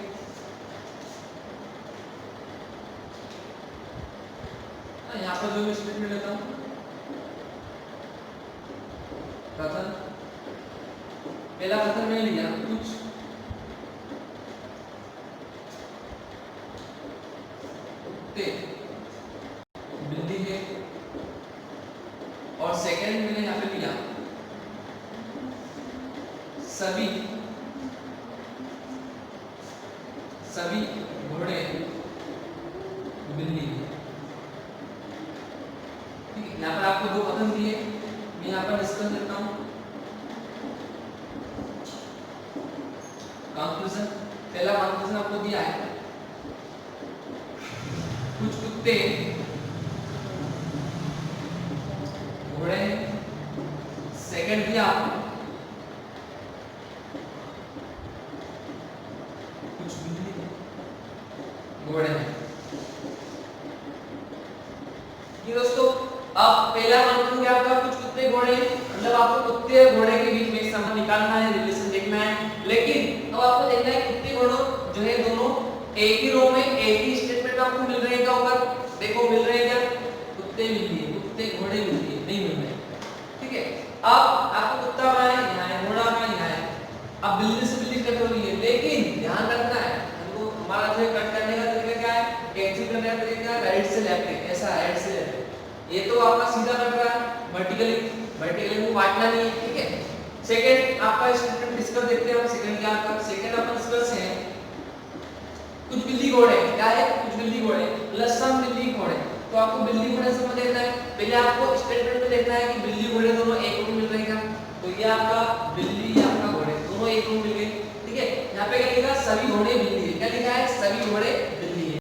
यहाँ पर जो मैं स्टेटमेंट लेता हूँ कथन, पहला कथन मैं लिया कुछ बिल्ली है, और सेकंड मैंने यहाँ पे लिया सभी घोड़े बिल्ली। ठीक है, यहाँ पर आपको दो कथन दिए, मैं यहाँ पर डिस्कस करता हूँ। कंक्लूजन, पहला कंक्लूजन आपको दिया है कुछ कुत्ते घोड़े। सेकंड दिया आपको कुछ बिल्ली घोड़े। ये दोस्तों अब पहला कंक्लूजन क्या होगा, कुछ कुत्ते घोड़े, मतलब आपको कुत्ते और घोड़े के बीच में एक संबंध निकालना है, रिलेशन देखना है। लेकिन अब आपको देखना है कुत्ते घोड़ों जो है दोनों एक ही रो में एक ही स्टेटमेंट आपको मिल रहे हैं क्या ऊपर, देखो मिल रहे हैं क्या, कुत्ते बिल्ली, कुत्ते घोड़े बिल्ली नहीं मिल रहे। ठीक है, अब आपको कुत्ता कहाँ है, यहाँ है, घोड़ा कहाँ है, यहाँ है। अब बिल्ली से बिल्ली कट हो रही है, लेकिन ध्यान रखना है हमको, हमारा जो कट करने का तरीका क्या है, कैंसिल करने का तरीका क्या है, राइट से लेफ्ट है, ऐसा राइट से लेफ्ट। ये तो आपका सीधा कट रहा है, वर्टिकली, वर्टिकली को काटना नहीं है। ठीक है, सेकंड आपका स्टेटमेंट डिस्कस देखते हैं हम। सेकंड क्या आपका, सेकंड अपन डिस्कस है कुछ बिल्ली घोड़े, क्या है, कुछ बिल्ली घोड़े प्लस सम बिल्ली घोड़े। तो आपको बिल्ली घोड़े समझ देखना है, पहले आपको स्टेटमेंट में देखना है कि बिल्ली घोड़े दोनों एक रूप में मिल रहे हैं क्या। तो ये आपका बिल्ली, ये आपका घोड़े, दोनों एक रूप मिल गए। ठीक है, यहाँ पे क्या लिखा, सभी घोड़े बिल्ली है, क्या लिखा है, सभी घोड़े बिल्ली है।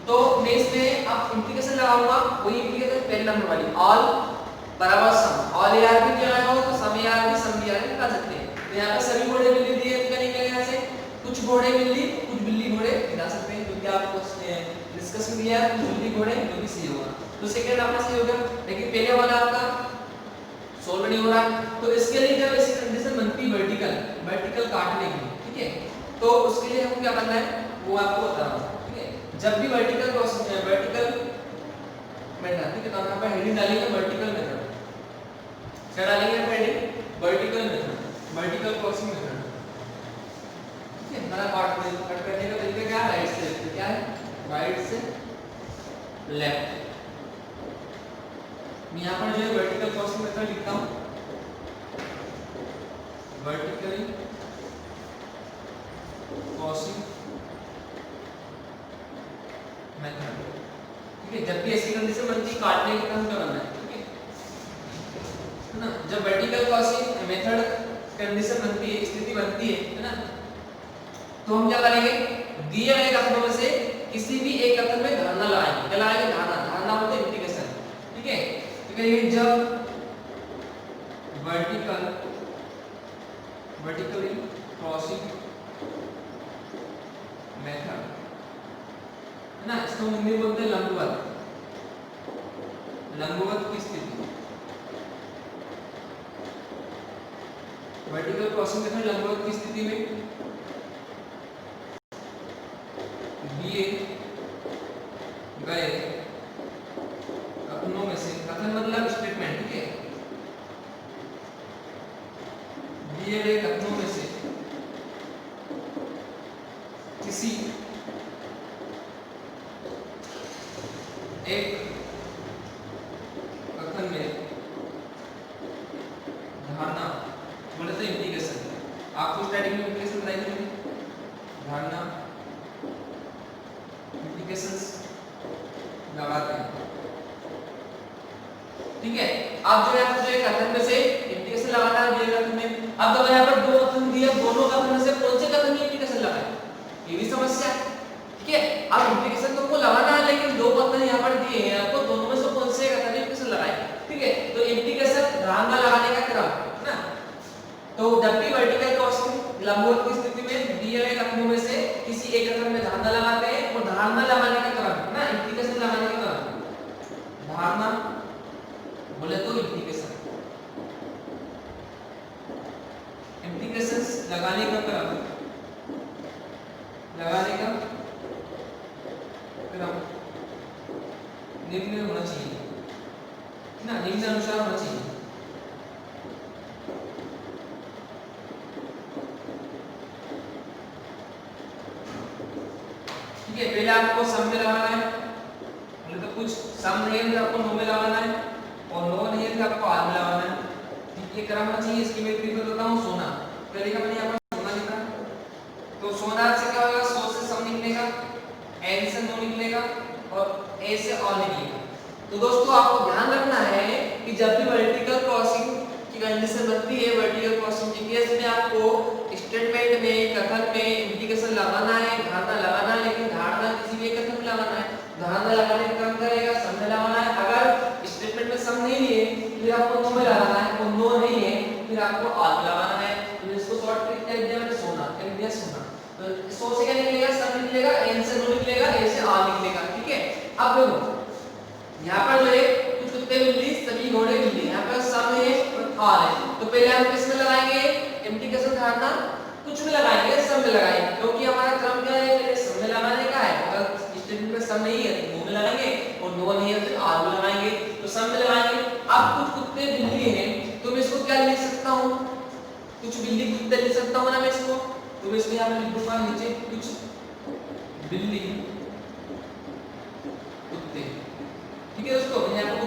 तो मैं इसमें अब इंप्लीकेशन लगाऊंगा, वही इंप्लीकेशन पहले नंबर वाली, ऑल बराबर सम, ऑल यार भी क्या है, तो सम यार भी सम यार निकाल सकते हैं। तो यहाँ पे सभी घोड़े बिल्ली दिए, तो क्या निकलेगा यहाँ से, कुछ घोड़े बिल्ली, कुछ बिल्ली घोड़े निकाल सकते हैं, क्योंकि आपको डिस्कस में दिया है कुछ बिल्ली घोड़े, जो भी सही होगा। तो सेकंड आपका सही होगा, लेकिन पहले वाला आपका सॉल्व नहीं हो रहा है। तो इसके लिए क्या बेसिक कंडीशन बनती है, वर्टिकल, वर्टिकल काटने की। ठीक है, तो उसके लिए हमको क्या करना है वो आपको बता रहा हूं। ठीक है, जब भी वर्टिकल वर्टिकल मेथड, ठीक है, तो हम यहाँ पर हेडिंग डालेंगे वर्टिकल मेथड, क्या डालेंगे heading, vertical method, vertical crossing method. ठीक है, हमारा कट करने का तरीका क्या है, राइट से लेफ्ट, क्या है, राइट से लेफ्ट। मैं यहाँ पर जो है वर्टिकल क्रॉसिंग मेथड लिखता हूँ, वर्टिकली क्रॉसिंग मेथड। ठीक है, जब भी ऐसी कंडीशन बनती है काटने की तरह बनना है। ठीक है ना, जब वर्टिकल क्रॉसिंग मेथड कंडीशन बनती है, स्थिति बनती है ना, तो हम क्या करेंगे, दिए गए कथनों में से किसी भी एक कथन में धारणा लगाएंगे, क्या लगाएंगे, धारणा, धारणा बोलते हैं इंप्लीकेशन। ठीक है, तो कहिए जब वर्टिकली क्रॉसिंग मेथड है ना, इसको हिंदी बोलते हैं लंबवत, लंबवत की स्थिति, वर्टिकल क्रॉसिंग मेथड लंबवत की स्थिति में दिए गए कथनों में से, कथन मतलब स्टेटमेंट, ठीक है, दिए गए कथनों में से किसी एक कथन में धारणा बोले तो इंप्लीकेशन, आपको स्टार्टिंग में इंप्लीकेशन बताई थी, धारणा इंप्लीकेशंस लगाते हैं। ठीक है, अब जो है आपको जो कथन में से इंप्लीकेशन लगाना है दिए कथन में। अब तो यहाँ पर दो कथन दिए, दोनों कथन में से कौन से कथन में इंप्लीकेशन लगाए, ये भी समस्या है। ठीक है, अब इंप्लीकेशन तो को लगाना है, लेकिन दो कथन यहाँ पर दिए हैं आपको, दोनों में से कौन से कथन में इंप्लीकेशन लगाए। ठीक है, तो इंप्लीकेशन धारणा लगाने का क्रम है ना, तो जब भी वर्टिकल क्रॉसिंग लंबवत की स्थिति में दिए गए कथनों में से किसी एक कथन में धारणा लगाते हैं, और धारणा लगाने का क्रम है ना, इंप्लीकेशन लगाने का क्रम, धारणा बोले तो इंप्लीकेशन, इंप्लीकेशंस लगाने का क्रम, लगाने का क्रम निम्न होना चाहिए ना, निम्न अनुसार होना चाहिए। ठीक है, पहले आपको सम में लगाना है, बोले तो कुछ सम नहीं है तो आपको नो में लगाना है, और नो नहीं है तो आपको आर में लगाना है। ठीक, ये क्रम होना चाहिए। इसकी मैं ट्रिक बताता हूँ, सोना, पहले का मैंने यहाँ पर सोना लिखा, तो सोना से क्या होगा, 100 से सम निकलेगा, ए से अ निकलेगा। तो दोस्तों आपको ध्यान रखना है कि जब भी वर्टिकल क्रॉसिंग की कंडीशन बनती है, वर्टिकल क्रॉसिंग के केस में आपको स्टेटमेंट में, कथन में इंडिकेशन लगाना है, धारणा लगाना है, लेकिन धारणा किसी भी कथन में लगाना है। धारणा लगाने का काम करेगा, सम में लगाना है। अगर स्टेटमेंट में सम नहीं है फिर आपको नो में लगाना है, और नो नहीं है फिर आपको ऑल में लगाना है। तो इसको शॉर्ट ट्रिक क्या दिया मैंने, सोना, क्या दिया, सोना। तो सो से क्या निकलेगा, सम निकलेगा, एन से नो निकलेगा, ए से ऑल निकलेगा। ठीक है, अब देखो यहाँ पर जो है कुछ कुत्ते बिल्ली, सभी घोड़े बिल्ली, यहाँ पर सम है और ऑल है। तो पहले हम किस में लगाएंगे, इंप्लीकेशन धारणा कुछ में लगाएंगे, सम में लगाएंगे, क्योंकि हमारा क्रम क्या है, पहले सम में लगाने का है। अगर स्टेटमेंट में सम नहीं है तो नो में लगाएंगे, और नो नहीं है तो ऑल में लगाएंगे। तो सम में लगाएंगे। अब कुछ कुत्ते बिल्ली हैं तो मैं इसको क्या लिख सकता हूँ, कुछ बिल्ली कुत्ते लिख सकता हूँ ना मैं इसको। तो मैं इसको यहाँ पे लिख दूंगा नीचे, कुछ बिल्ली कुत्ते। ठीक है दोस्तों, मैंने यहाँ पर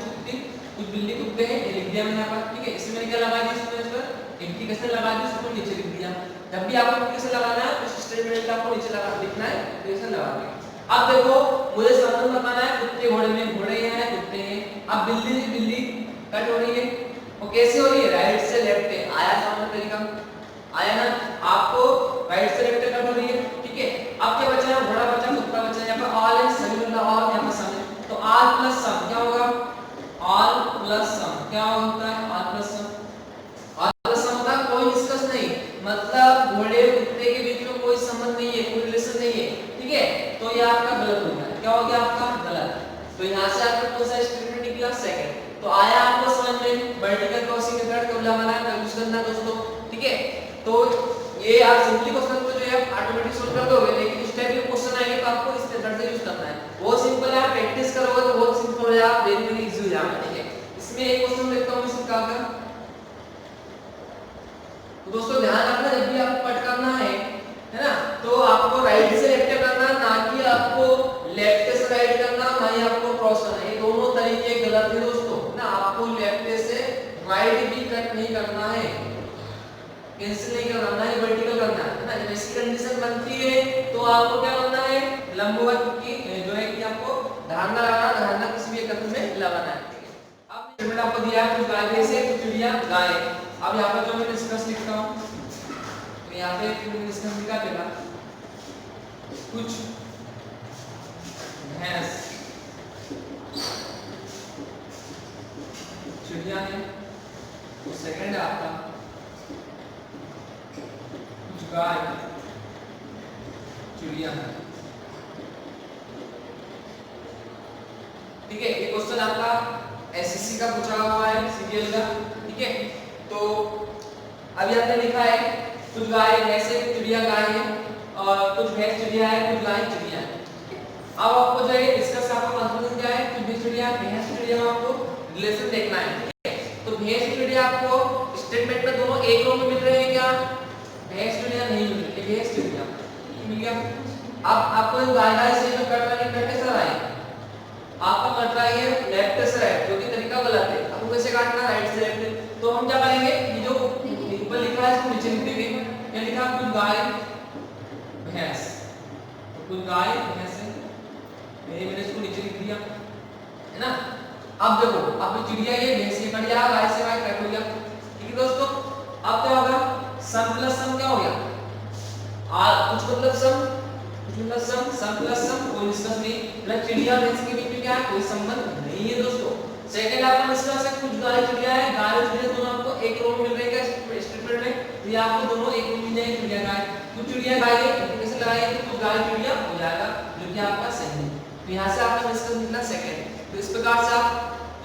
कुछ बिल्ली कुत्ते हैं ये लिख दिया मैंने यहाँ पर। ठीक है, इसमें मैंने क्या लगा दिया, इसमें इस पर इंप्लीकेशन लगा दी, इसको नीचे लिख दिया। जब भी आपको इंप्लीकेशन लगाना है तो स्टेटमेंट आपको नीचे लगा लिखना है, इंप्लीकेशन लगा दिया। अब देखो मुझे संबंध बताना है, कुत्ते घोड़े में, घोड़े हैं कुत्ते हैं। अब बिल्ली बिल्ली कट हो रही है, वो कैसे हो रही है, राइट से लेफ्ट पे। आया सामने तरीका, आया ना, आपको राइट से लेफ्ट कट हो रही है। ठीक है, अब क्या बचा है, घोड़ा बचा, कुत्ता बचा। यहाँ पर ऑल है, सभी मतलब ऑल, यहाँ पर सम है। तो ऑल प्लस सम क्या होगा, ऑल प्लस सम क्या होता है, ऑल प्लस सम। ऑल प्लस सम का कोई निष्कर्ष नहीं, मतलब घोड़े कुत्ते के बीच में कोई संबंध नहीं है, कोई रिलेशन नहीं है। ठीक है, तो ये आपका गलत हो गया। क्या हो गया आपका, गलत। तो यहाँ से आपका कौन सा स्टेटमेंट निकला, सेकंड। तो आया आपको समझ में, वर्टिकल क्रॉसिंग मेथड कब लगाना है, कब यूज करना है दोस्तों। ठीक है, तो ये आप सिंपली क्वेश्चन को जो है ऑटोमेटिक सोल्व कर दोगे, लेकिन इस टाइप के क्वेश्चन आएंगे तो आपको इस मेथड से यूज करना है। बहुत सिंपल है, आप प्रैक्टिस करोगे तो बहुत सिंपल हो जाएगा, वेरी वेरी इजी हो जाएगा। ठीक है, इसमें एक क्वेश्चन देखता हूं मैं इसका का। तो दोस्तों ध्यान रखना, जब भी आपको कट करना है ना, तो आपको राइट से लेफ्ट करना, ना कि आपको लेफ्ट से राइट करना, ना ही आपको क्रॉस करना। ये दोनों तरीके गलत है दोस्तों ना। आपको लेफ्ट से राइट भी कट नहीं करना है, कैंसिल नहीं करना, ना ही वर्टिकल करना है ना। जब ऐसी कंडीशन बनती है तो आपको क्या करना है, लंबवत की जो है कि आपको धारणा लगाना, धारणा किसी भी कथन में लगाना है। अब स्टेटमेंट आपको दिया है, कुछ गाय से कुछ चिड़िया गाय। अब यहाँ पर जो मैं डिस्कस लिखता हूँ, तो यहाँ पे डिस्कस लिखा देगा, कुछ भैंस चिड़िया है। तो सेकंड है आपका कुछ गाय चिड़िया है। ठीक है, ये क्वेश्चन आपका एसएससी का पूछा हुआ है, सीजीएल का। ठीक है, तो अभी आपने लिखा है कुछ गाय भैंस है, चिड़िया गाय है, और कुछ भैंस चिड़िया है, कुछ गाय चिड़िया है। अब आपको जो है इसका आपका कंक्लूजन क्या है, कुछ भी चिड़िया भैंस चिड़िया में आपको रिलेशन देखना है। ठीक है, तो भैंस चिड़िया आपको स्टेटमेंट में दोनों एक रो में मिल रहे हैं क्या, भैंस चिड़िया नहीं मिल रही, भैंस चिड़िया मिल गया। अब आपको गाय से जो कट रहा है, कट कैसा रहा है, आपका कट रहा है लेफ्ट से राइट, जो कि तरीका गलत है। आपको कैसे काटना, राइट से लेफ्ट। तो हम क्या करेंगे, ये जो ऊपर लिखा है इसको नीचे लिख देंगे। क्या लिखा, कुछ गाय भैंस, तो कुछ गाय भैंस है, मैंने इसको नीचे लिख दिया है ना। अब देखो, अब चिड़िया ये भैंस से कट गया, गाय से गाय कट हो गया। ठीक है दोस्तों, अब क्या होगा, सम प्लस सम क्या हो गया, कुछ मतलब सम, कुछ मतलब सम, सम प्लस सम, कोई निष्कर्ष नहीं। मतलब चिड़िया भैंस के बीच में क्या है, कोई संबंध नहीं है दोस्तों। सेकंड आपका निष्कर्ष है, कुछ गाय चिड़िया है, गाय और चिड़िया दोनों आपको एक रो में मिल रहे हैं स्टेटमेंट में, तो ये आपको दोनों एक रो में मिल जाएंगे, चिड़िया गाय। कुछ चिड़िया गाय है, कैसे लगाएंगे, तो कुछ गाय चिड़िया हो जाएगा, जो कि आपका सही है। तो यहाँ से आपका निष्कर्ष निकला सेकंड। तो इस प्रकार से आप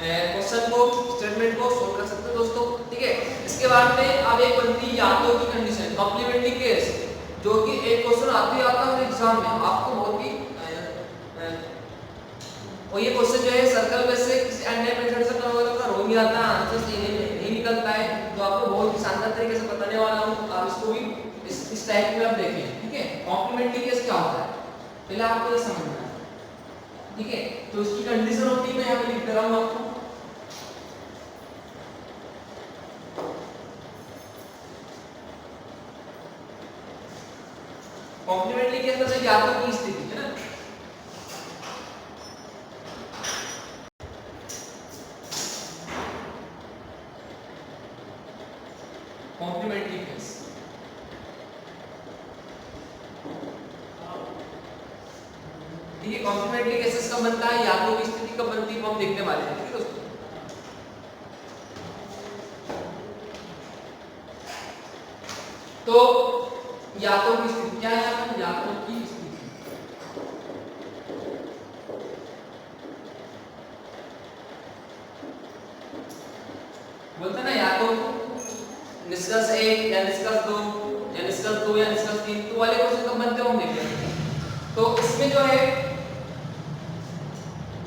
क्वेश्चन को, स्टेटमेंट को सोल्व कर सकते हो दोस्तों। ठीक है, इसके बाद में अब एक बनती है या तो की कंडीशन, कॉम्प्लीमेंट्री केस, जो कि एक क्वेश्चन आती आता है एग्जाम में आपको बहुत ही और ये क्वेश्चन जो है सर्कल में से किसी अन्य मेथड से कर हो गया था, आंसर सही नहीं निकलता है, तो आपको बहुत ही शानदार तरीके से बताने वाला हूं। आप इसको भी इस टाइप में आप देखें। ठीक है, कॉम्प्लीमेंट्री केस क्या होता है पहले आपको ये समझना है। ठीक है, तो इसकी कंडीशन होती है, मैं यहां पे लिख दे रहा हूं आपको। कॉम्प्लीमेंट्री केस में या तो की स्थिति है ना, ठीक है, कॉम्प्लीमेंट्री केसेस कब बनता है, यातों की स्थिति कब बनती है, वो हम देखने वाले हैं। ठीक है दोस्तों, तो यातों की स्थिति क्या है, यहाँ पर यातों की स्थिति बोलते ना, यातों निष्कर्ष 1 या निष्कर्ष 2 या निष्कर्ष 2 या निष्कर्ष 3, तो वाले क्वेश्चन कब बनते हैं हम देखते हैं। तो इसमें जो है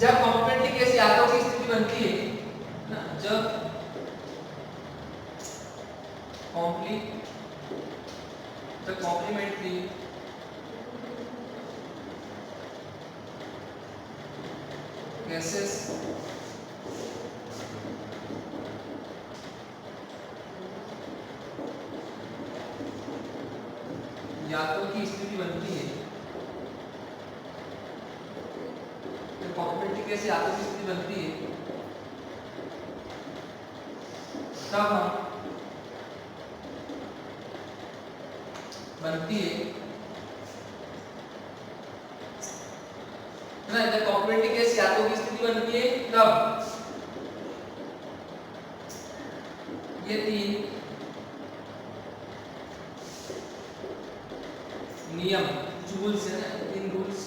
जब कॉम्प्लीमेंट्री केस यातों की स्थिति बनती है ना, जब कॉम्प्लीमेंट्री केसेस यातों की स्थिति बनती है, जब कॉम्प्लीमेंट्री केस यातों की स्थिति बनती है, तब हम बनती है ना, जब कॉम्प्लीमेंट्री केस यातों की स्थिति बनती है तब ये 3 नियम, रूल्स है ना, 3 रूल्स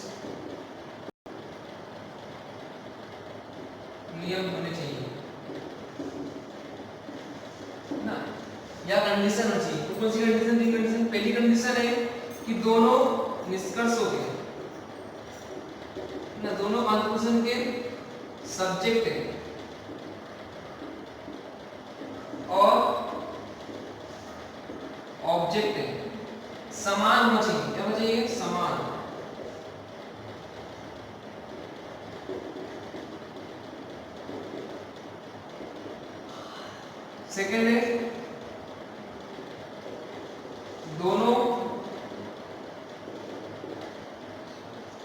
नियम होने चाहिए ना, या कंडीशन होनी चाहिए। तो कौन सी कंडीशन थी, कंडीशन पहली कंडीशन है कि दोनों निष्कर्षों के ना, दोनों कंक्लूजन के सब्जेक्ट है और ऑब्जेक्ट है समान होना चाहिए। क्या होना चाहिए, समान। सेकेंड है दोनों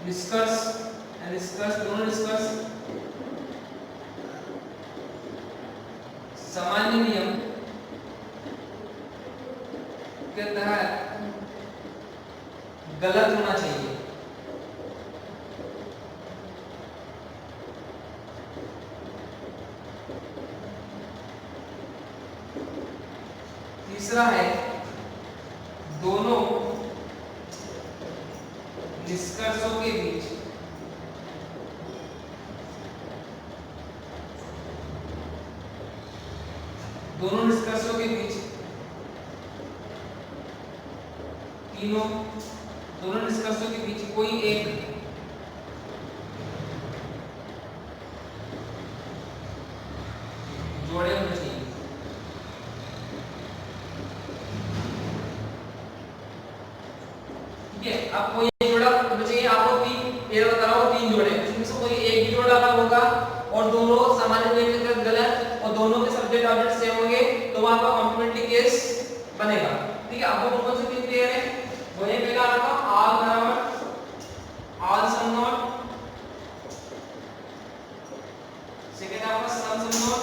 निष्कर्ष दोनों निष्कर्ष सामान्य नियम के तहत गलत होना चाहिए। तीसरा है दोनों निष्कर्षों के बीच दोनों निष्कर्षों के बीच कोई एक जोड़े होने चाहिए। ठीक है, अब कोई एक जोड़ा होना चाहिए। आपको 3 पेयर बता रहा हूं, 3 जोड़े, उसमें से कोई एक ही जोड़ा अलग होगा और दोनों सामान्य नियम के तहत गलत और दोनों के सब्जेक्ट ऑब्जेक्ट सेम होंगे, तो वहां पर कॉम्प्लीमेंट्री केस बनेगा। ठीक है, आपको कौन से 3 पेयर है, वो ये पहला आपका ऑल बराबर ऑल सम नॉट, सेकंड आपका some some not,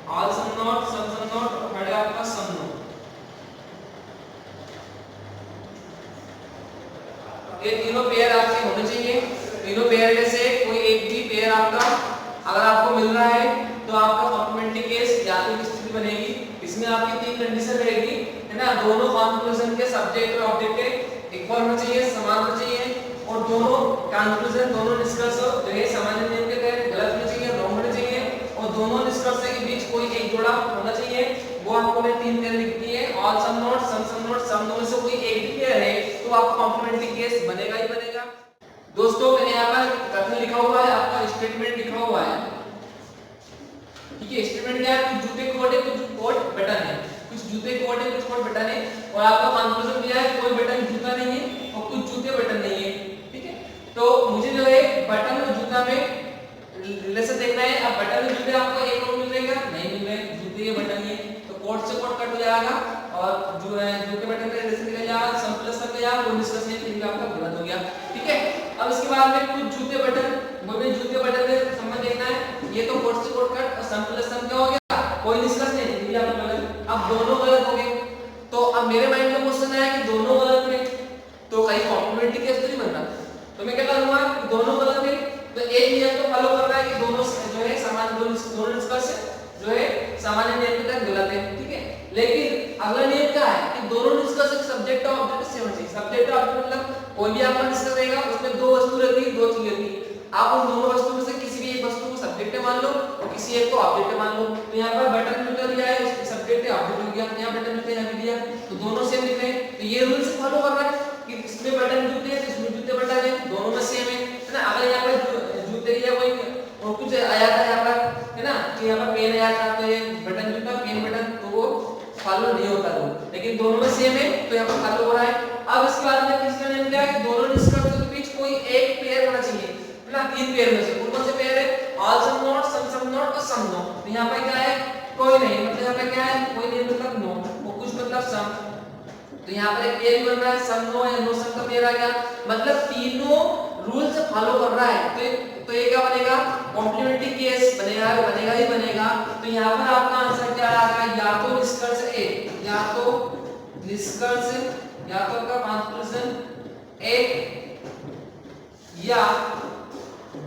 all some not some some not और थर्ड है आपका सम नॉट। ये तीनों पेयर आपके होने चाहिए। तीनों पेयर में से कोई एक भी पेयर आपका अगर आपको मिल रहा है तो आपका कॉम्प्लीमेंट्री केस यातों की स्थिति बनेगी। इसमें आपकी 3 कंडीशन रहेगी, है ना, दोनों कंक्लूजन के सब्जेक्ट और ऑब्जेक्ट इक्वल होना चाहिए, समान होना चाहिए और दोनों कंक्लूजन दोनों निष्कर्ष जो है सामान्य नियम के तहत गलत होना चाहिए, रॉन्ग होना चाहिए और दोनों निष्कर्ष के बीच कोई एक जोड़ा होना चाहिए। वो आपको मैं 3 पेयर लिख दिए, all some not some not, some दोनों से कोई एक भी पेयर है तो आपका कॉम्प्लीमेंट्री केस बनेगा ही बनेगा। दोस्तों मैंने यहाँ पर कथन लिखा हुआ है, आपका स्टेटमेंट लिखा हुआ है। ठीक है, स्टेटमेंट क्या है, कुछ जूते कोट है, कुछ कोट बटन है, कुछ जूते कोट है, कुछ कोट बटन है और आपका कंक्लूजन दिया है कोई बटन जूता नहीं है और कुछ जूते बटन नहीं है। ठीक है, तो मुझे जो है बटन और जूता में रिलेशन देखना है। अब बटन और जूते आपको एक और मिल जाएगा, नहीं मिल रहे, जूते ये बटन ये, तो कोट से कोट कट हो जाएगा और जो है जूते बटन का रिलेशन निकल जाएगा, सम प्लस सम जाएगा, वो डिस्कस नहीं ठीक आपका गलत हो गया। ठीक है, अब इसके बाद में कुछ जूते बटन, वो भी जूते बटन में संबंध देखना है। ये तो कोट से कोट कट और सम प्लस सम क्या हो गया, कोई डिस्कस नहीं, ये भी आपका गलत। अब दोनों गलत हो गए। तो अब मेरे माइंड में क्वेश्चन आया कि दोनों गलत है, तो कहीं कॉम्प्लीमेंट्री केस तो नहीं बन रहा, तो मैं क्या करूंगा, दोनों गलत है तो एक नियम तो फॉलो कर रहा है कि दोनों जो है समान, दोनों निष्कर्ष जो है सामान्य नियम के तहत गलत है, ठीक है। लेकिन अगला नियम क्या है कि दोनों निष्कर्ष सब्जेक्ट और ऑब्जेक्ट सेम है। सब्जेक्ट और ऑब्जेक्ट मतलब कोई भी आपका निष्कर्ष रहेगा उसमें दो वस्तु रहती है, दो चीज रहती है, आप उन दोनों वस्तु में से किसी भी एक वस्तु को सब्जेक्ट मान लो और किसी एक को ऑब्जेक्ट मान लो। तो यहाँ पर बटन जूता दिया है, उसमें सब्जेक्ट है ऑब्जेक्ट हो गया, यहाँ बटन जूते यहाँ भी दिया, तो दोनों सेम दिख रहे हैं, तो ये रूल से फॉलो कर रहा है कि इसमें बटन जूते हैं तो इसमें जूते बटन है, दोनों में सेम है ना। अगर यहाँ पर जूते या कोई और कुछ आया था यहाँ पर, है ना, कि यहाँ पर पेन आया था तो ये बटन जूता पेन बटन, तो वो फॉलो नहीं होता रूल, लेकिन दोनों में सेम है तो यहाँ पर फॉलो हो रहा है। अब इसके बाद में तीसरा नियम क्या है कि दोनों निष्कर्षों के बीच कोई एक पेयर होना चाहिए ना, तीन पेयर में से कौन से पेयर है, all some not, some not और सम नो। तो यहाँ पर क्या है, कोई नहीं, मतलब यहाँ पर क्या है, कोई नहीं मतलब नो, वो कुछ मतलब सम, तो यहाँ पर एक पेयर बन रहा है, सम नो या नो सम का पेयर आ गया, मतलब तीनों रूल से फॉलो कर रहा है। तो ये क्या बनेगा, कॉम्प्लीमेंट्री केस बनेगा, बनेगा ही बनेगा। तो यहाँ पर आपका आंसर क्या आ गया, या तो निष्कर्ष ए, या तो निष्कर्ष, या तो आपका कंक्लूजन ए या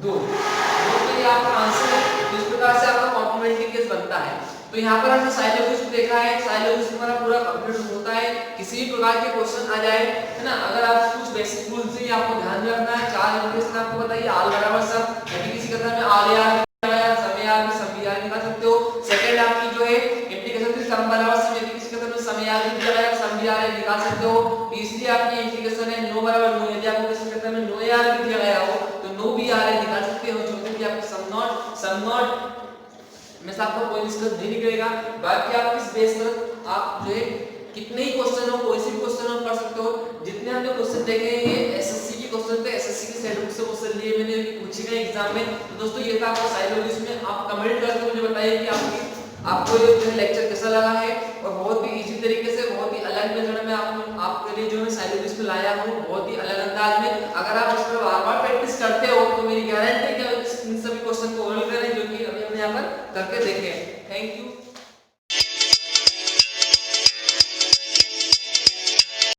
दो, तो ये आपका आंसर है। इस प्रकार से आपका कॉम्प्लीमेंट्री केस बनता है। तो यहाँ पर हमने साइलोगिज्म देखा है, साइलोगिज्म हमारा पूरा कंप्लीट होता है, किसी भी प्रकार के क्वेश्चन आ जाए, है ना, अगर आप कुछ बेसिक रूल्स ही आपको ध्यान में रखना है। चार इंप्रेशन आपको बताइए, आल बराबर सब, यदि किसी कथन में आल यार समय यार में सम यार निकाल सकते हो। सेकंड आपकी जो है इंप्लीकेशन थी सम बराबर सम, यदि किसी कथन में समय यार दिया गया सम यार निकाल सकते हो। तीसरी आपकी इंप्लीकेशन है नो बराबर नो, यदि आपको किसी कथन में नो यार दिया गया हो तो नो भी यार निकाल सकते हो। चौथी आपकी सम नॉट में से आपको कोई निष्कर्ष नहीं निकलेगा। बाकी आप किस बेस पर आप जो है कितने ही क्वेश्चन हो, कोई से भी क्वेश्चन हो कर सकते हो। जितने हमने क्वेश्चन देखे हैं ये एसएससी के क्वेश्चन थे, एसएससी के सेट बुक से क्वेश्चन लिए मैंने पूछे गए एग्जाम में। तो दोस्तों ये था आपका साइकोलॉजी में। आप कमेंट करके मुझे बताइए कि आपको ये लेक्चर कैसा लगा है, और बहुत ही इजी तरीके से, बहुत ही अलग मेथड में आपके लिए जो मैं साइकोलॉजी में लाया हूँ, बहुत ही अलग अंदाज में। अगर आप इस पर बार-बार प्रैक्टिस करते हो तो मेरी गारंटी है कि इन सभी क्वेश्चन को हल करें जो कि अभी हमने यहाँ पर करके देखे हैं।